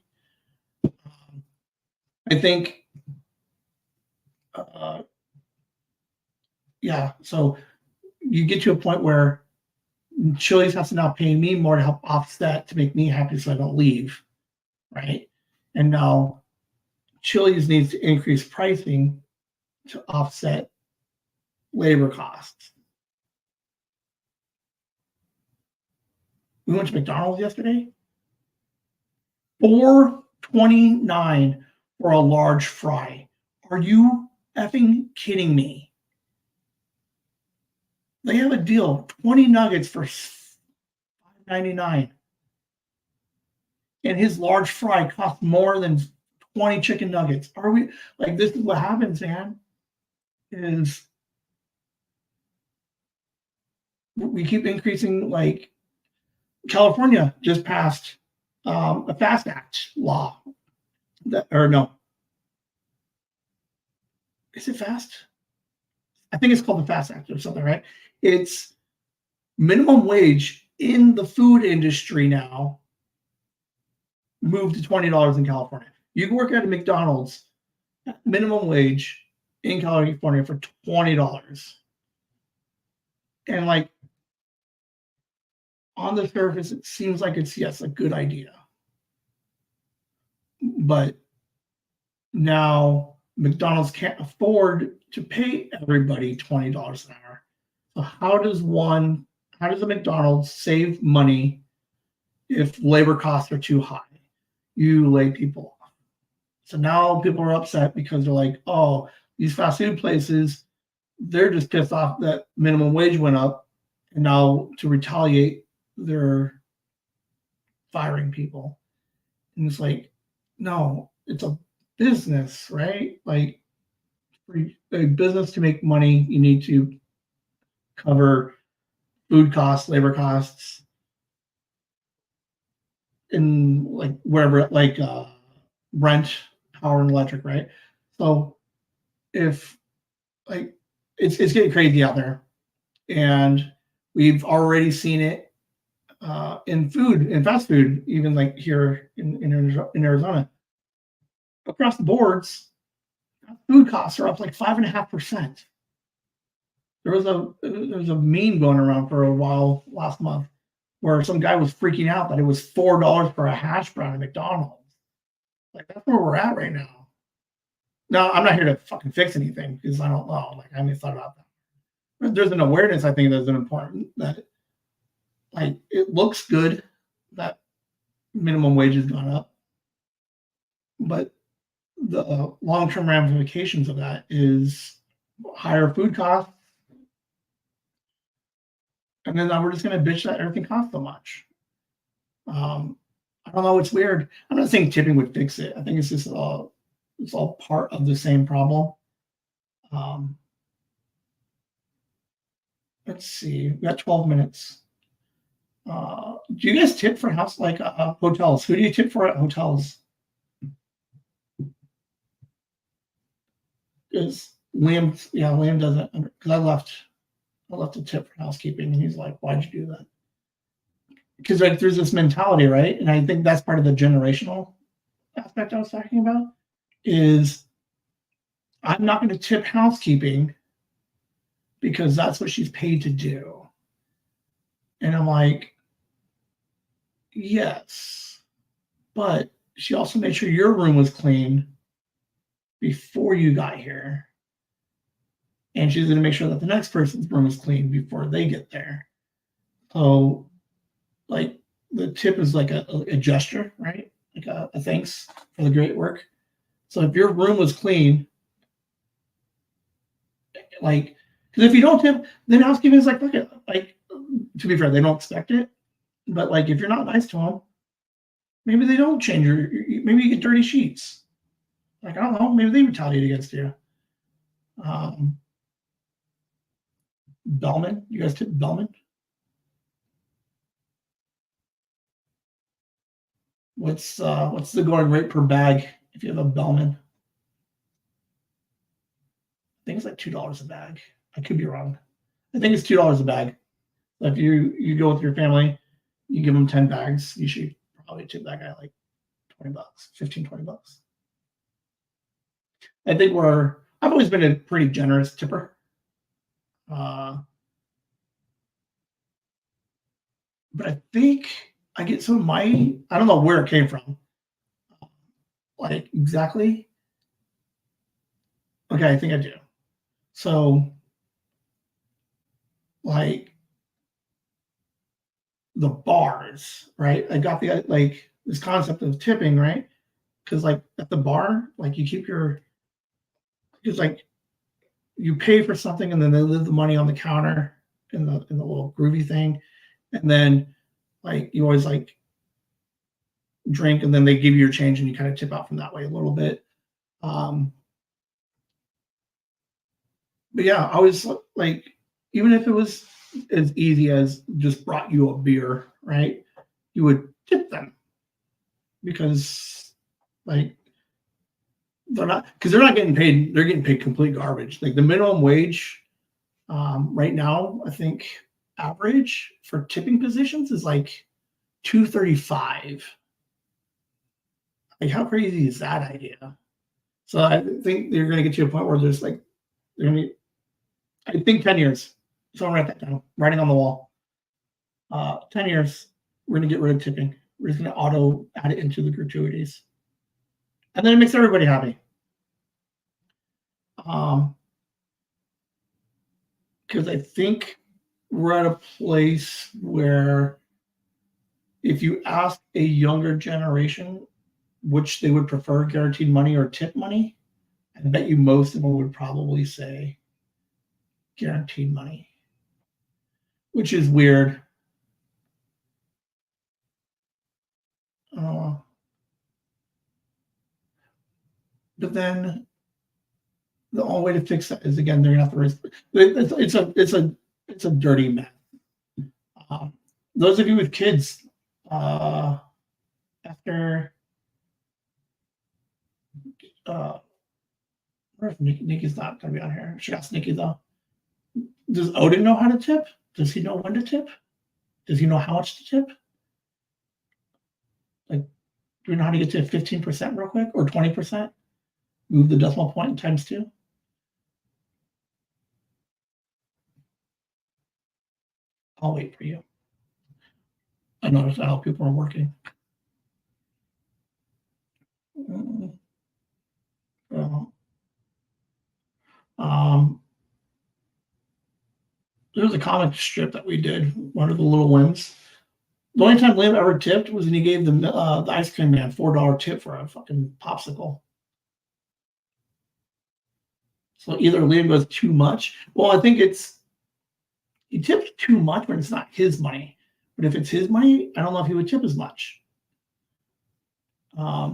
I think, yeah, so you get to a point where Chili's has to now pay me more to help offset to make me happy so I don't leave, right? And now Chili's needs to increase pricing to offset labor costs. We went to McDonald's yesterday. $4.29 for a large fry. Are you effing kidding me? They have a deal, 20 nuggets for $5.99. And his large fry costs more than 20 chicken nuggets. Are we like, this is what happens, man? Is we keep increasing, like California just passed a FAST Act law. Or no, is it FAST? I think it's called the FAST Act or something, right? It's minimum wage in the food industry now moved to $20 in California. You can work at a McDonald's minimum wage in California for $20. And like on the surface, it seems like it's, yes, a good idea. But now McDonald's can't afford to pay everybody $20 an hour. So how does a McDonald's save money if labor costs are too high? You lay people off. So now people are upset because they're like, oh, these fast food places, they're just pissed off that minimum wage went up. And now to retaliate, they're firing people. And it's like, no, it's a business, right? Like for a business to make money, you need to cover food costs, labor costs, and like wherever, like rent, power, and electric, right? So if like it's getting crazy out there, and we've already seen it in food, in fast food, even like here in Arizona, across the boards, food costs are up like 5.5%. There was a meme going around for a while last month where some guy was freaking out that it was $4 for a hash brown at McDonald's. Like that's where we're at right now. Now I'm not here to fucking fix anything because I don't know. Like I haven't thought about that. But there's an awareness I think that's important that like it looks good that minimum wage has gone up, but the long-term ramifications of that is higher food costs. And then now we're just going to bitch that everything costs so much. I don't know. It's weird. I'm not saying tipping would fix it. I think it's just it's all part of the same problem. Let's see. We got 12 minutes. Do you guys tip for hotels? Who do you tip for at hotels? Because Liam doesn't. Because I left a tip for housekeeping, and he's like, "Why'd you do that?" Because like there's this mentality, right? And I think that's part of the generational aspect I was talking about. Is I'm not going to tip housekeeping because that's what she's paid to do. And I'm like, yes, but she also made sure your room was clean before you got here. And she's going to make sure that the next person's room is clean before they get there. So, like, the tip is like a gesture, right? Like a thanks for the great work. So if your room was clean, like, because if you don't tip, then housekeeping is like, look at, like, to be fair, they don't expect it. But like, if you're not nice to them, maybe they don't change maybe you get dirty sheets. Like, I don't know, maybe they retaliate against you. Bellman, you guys tip Bellman? What's the going rate per bag if you have a Bellman? I think it's like $2 a bag. I could be wrong. I think it's $2 a bag. So if you go with your family, you give them 10 bags, you should probably tip that guy like $20, 15, $20. I think I've always been a pretty generous tipper. But I think I get some of I don't know where it came from. Like exactly. Okay, I think I do. So like the bars, right? I got the this concept of tipping, right? Because like at the bar, like you keep your, because like you pay for something and then they leave the money on the counter in the little groovy thing, and then like you always like drink and then they give you your change and you kind of tip out from that way a little bit. But yeah, I was like, even if it was as easy as just brought you a beer, right? You would tip them because like they're not, because they're not getting paid. They're getting paid complete garbage. Like the minimum wage right now, I think average for tipping positions is like $2.35. Like how crazy is that idea? So I think they're going to get to a point where there's like they're going to. I think 10 years. So I'll write that down. Writing on the wall. 10 years, we're going to get rid of tipping. We're just going to auto add it into the gratuities. And then it makes everybody happy. Because I think we're at a place where if you ask a younger generation which they would prefer, guaranteed money or tip money, I bet you most of them would probably say guaranteed money, which is weird. But then the only way to fix that is again they're gonna have to raise. It's a dirty mess. Those of you with kids, after Nikki's not gonna be on here. She asked Nikki though. Does Odin know how to tip? Does he know when to tip? Does he know how much to tip? Like, do we know how to get to 15% real quick or 20%? Move the decimal point times 2. I'll wait for you. I noticed how people are working. There was a comic strip that we did, one of the little Whims. The only time Liam ever tipped was when he gave the ice cream man $4 tip for a fucking popsicle. So either Liam goes too much. Well, I think he tips too much when it's not his money. But if it's his money, I don't know if he would tip as much. I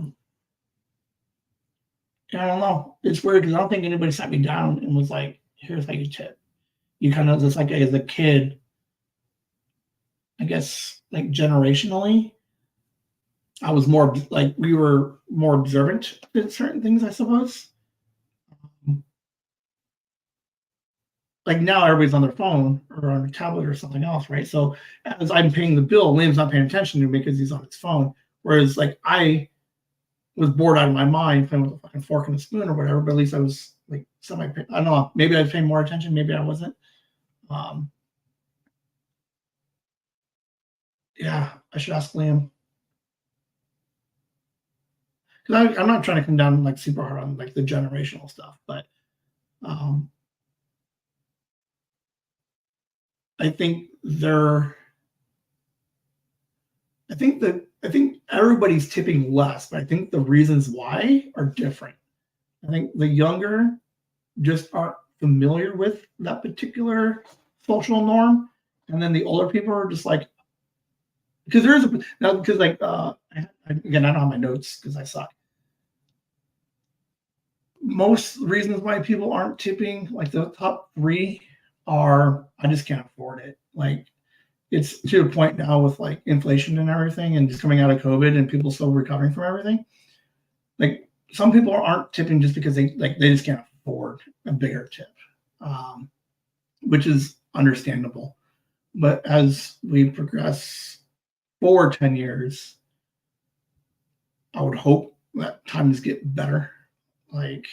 don't know. It's weird because I don't think anybody sat me down and was like, here's how you tip. You kind of just like as a kid, I guess like generationally, I was more like we were more observant to certain things, I suppose. Like now everybody's on their phone or on a tablet or something else, right? So as I'm paying the bill, Liam's not paying attention to me because he's on his phone. Whereas like I was bored out of my mind playing with a fucking fork and a spoon or whatever, but at least I was like I don't know, maybe I was paying more attention, maybe I wasn't. Yeah, I should ask Liam. Because I'm not trying to come down like super hard on like the generational stuff, but I think everybody's tipping less, but I think the reasons why are different. I think the younger just aren't familiar with that particular social norm, and then the older people are just like, because there is a now because like again I don't have my notes because I suck. Most reasons why people aren't tipping, like the top 3 are I just can't afford it. Like it's to a point now with like inflation and everything and just coming out of COVID and people still recovering from everything. Like some people aren't tipping just because they just can't afford a bigger tip, which is understandable. But as we progress forward 10 years, I would hope that times get better. Like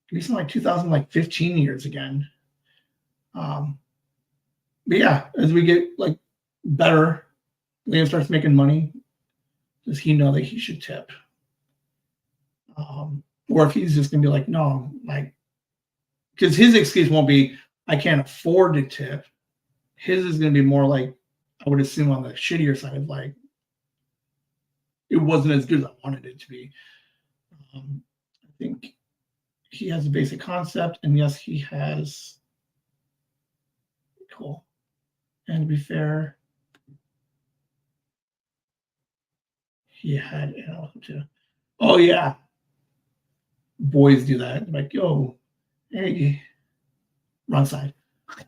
maybe something like 2015 years again. But yeah, as we get like better, Liam starts making money. Does he know that he should tip? Or if he's just gonna be like, no, like, because his excuse won't be, I can't afford to tip. His is gonna be more like, I would assume on the shittier side of like, it wasn't as good as I wanted it to be. I think he has a basic concept, and yes, he has cool. And to be fair, he had too. Oh yeah, boys do that. Like, yo, hey, wrong side.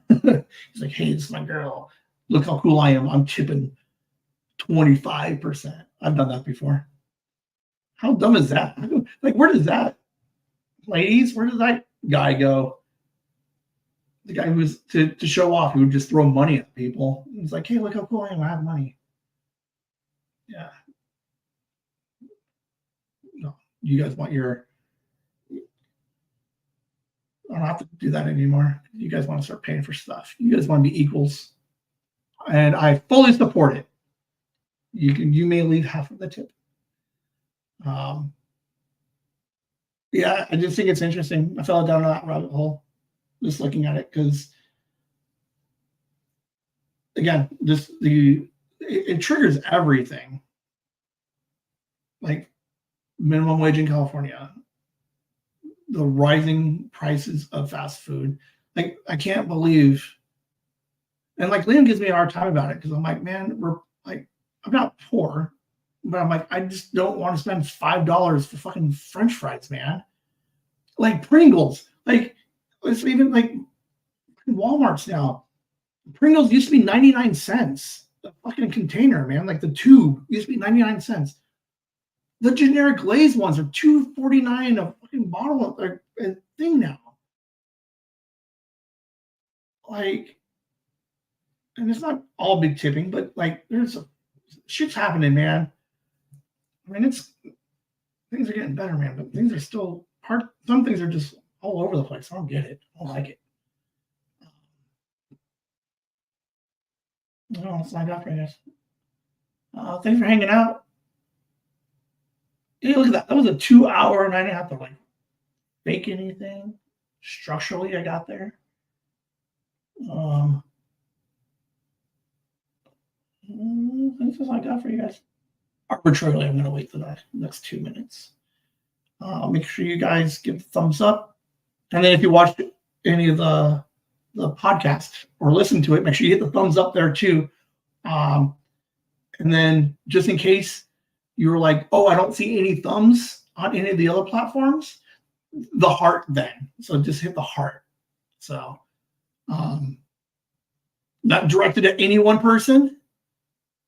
He's like, hey, this is my girl. Look how cool I am. I'm chipping 25%. I've done that before. How dumb is that? Like, where does that, ladies, where does that guy go? The guy who was to show off, who would just throw money at people. He's like, hey, look how cool I am. I have money. Yeah. No, you guys want your. I don't have to do that anymore. You guys want to start paying for stuff. You guys want to be equals. And I fully support it. You may leave half of the tip. Yeah, I just think it's interesting. I fell down that rabbit hole just looking at it because, again, it triggers everything. Like minimum wage in California, the rising prices of fast food. Like I can't believe, and like Liam gives me a hard time about it because I'm like, man, I'm not poor, but I'm like, I just don't want to spend $5 for fucking French fries, man. Like Pringles, like it's even like Walmart's now. Pringles used to be 99 cents a fucking container, man. Like the tube used to be 99 cents. The generic Lay's ones are $2.49 a fucking bottle of a thing now. Like, and it's not all big tipping, but like there's shit's happening, man. I mean, things are getting better, man, but things are still hard. Some things are just all over the place. I don't get it. I don't like it. No, it's not got for you guys. Thanks for hanging out. Hey, look at that. That was a 2 hour, and I didn't have to like fake anything structurally. I got there. That's all I got for you guys. Arbitrarily, I'm going to wait for the next 2 minutes. Make sure you guys give a thumbs up, and then if you watched any of the podcast or listen to it, make sure you hit the thumbs up there too. And then just in case you were like, oh, I don't see any thumbs on any of the other platforms, the heart then. So just hit the heart. So not directed at any one person.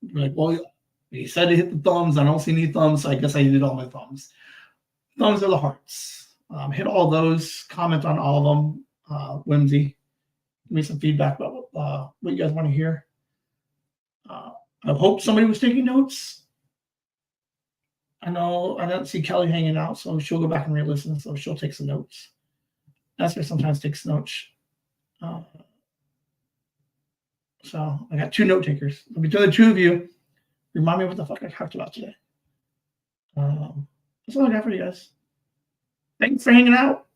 You're like, well, he said to hit the thumbs. I don't see any thumbs, so I guess I did all my thumbs. Thumbs are the hearts. Hit all those. Comment on all of them. Whimsy, give me some feedback about what you guys want to hear. I hope somebody was taking notes. I know I don't see Kelly hanging out, so she'll go back and re-listen. So she'll take some notes. Esther sometimes takes notes. So I got 2 note takers. Between the 2 of you, remind me what the fuck I talked about today. That's all I got for you guys. Thanks for hanging out,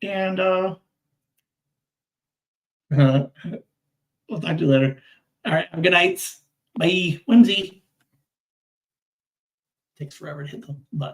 and we'll talk to you later. All right, have a good night. Bye. Whimsy. Takes forever to hit the button.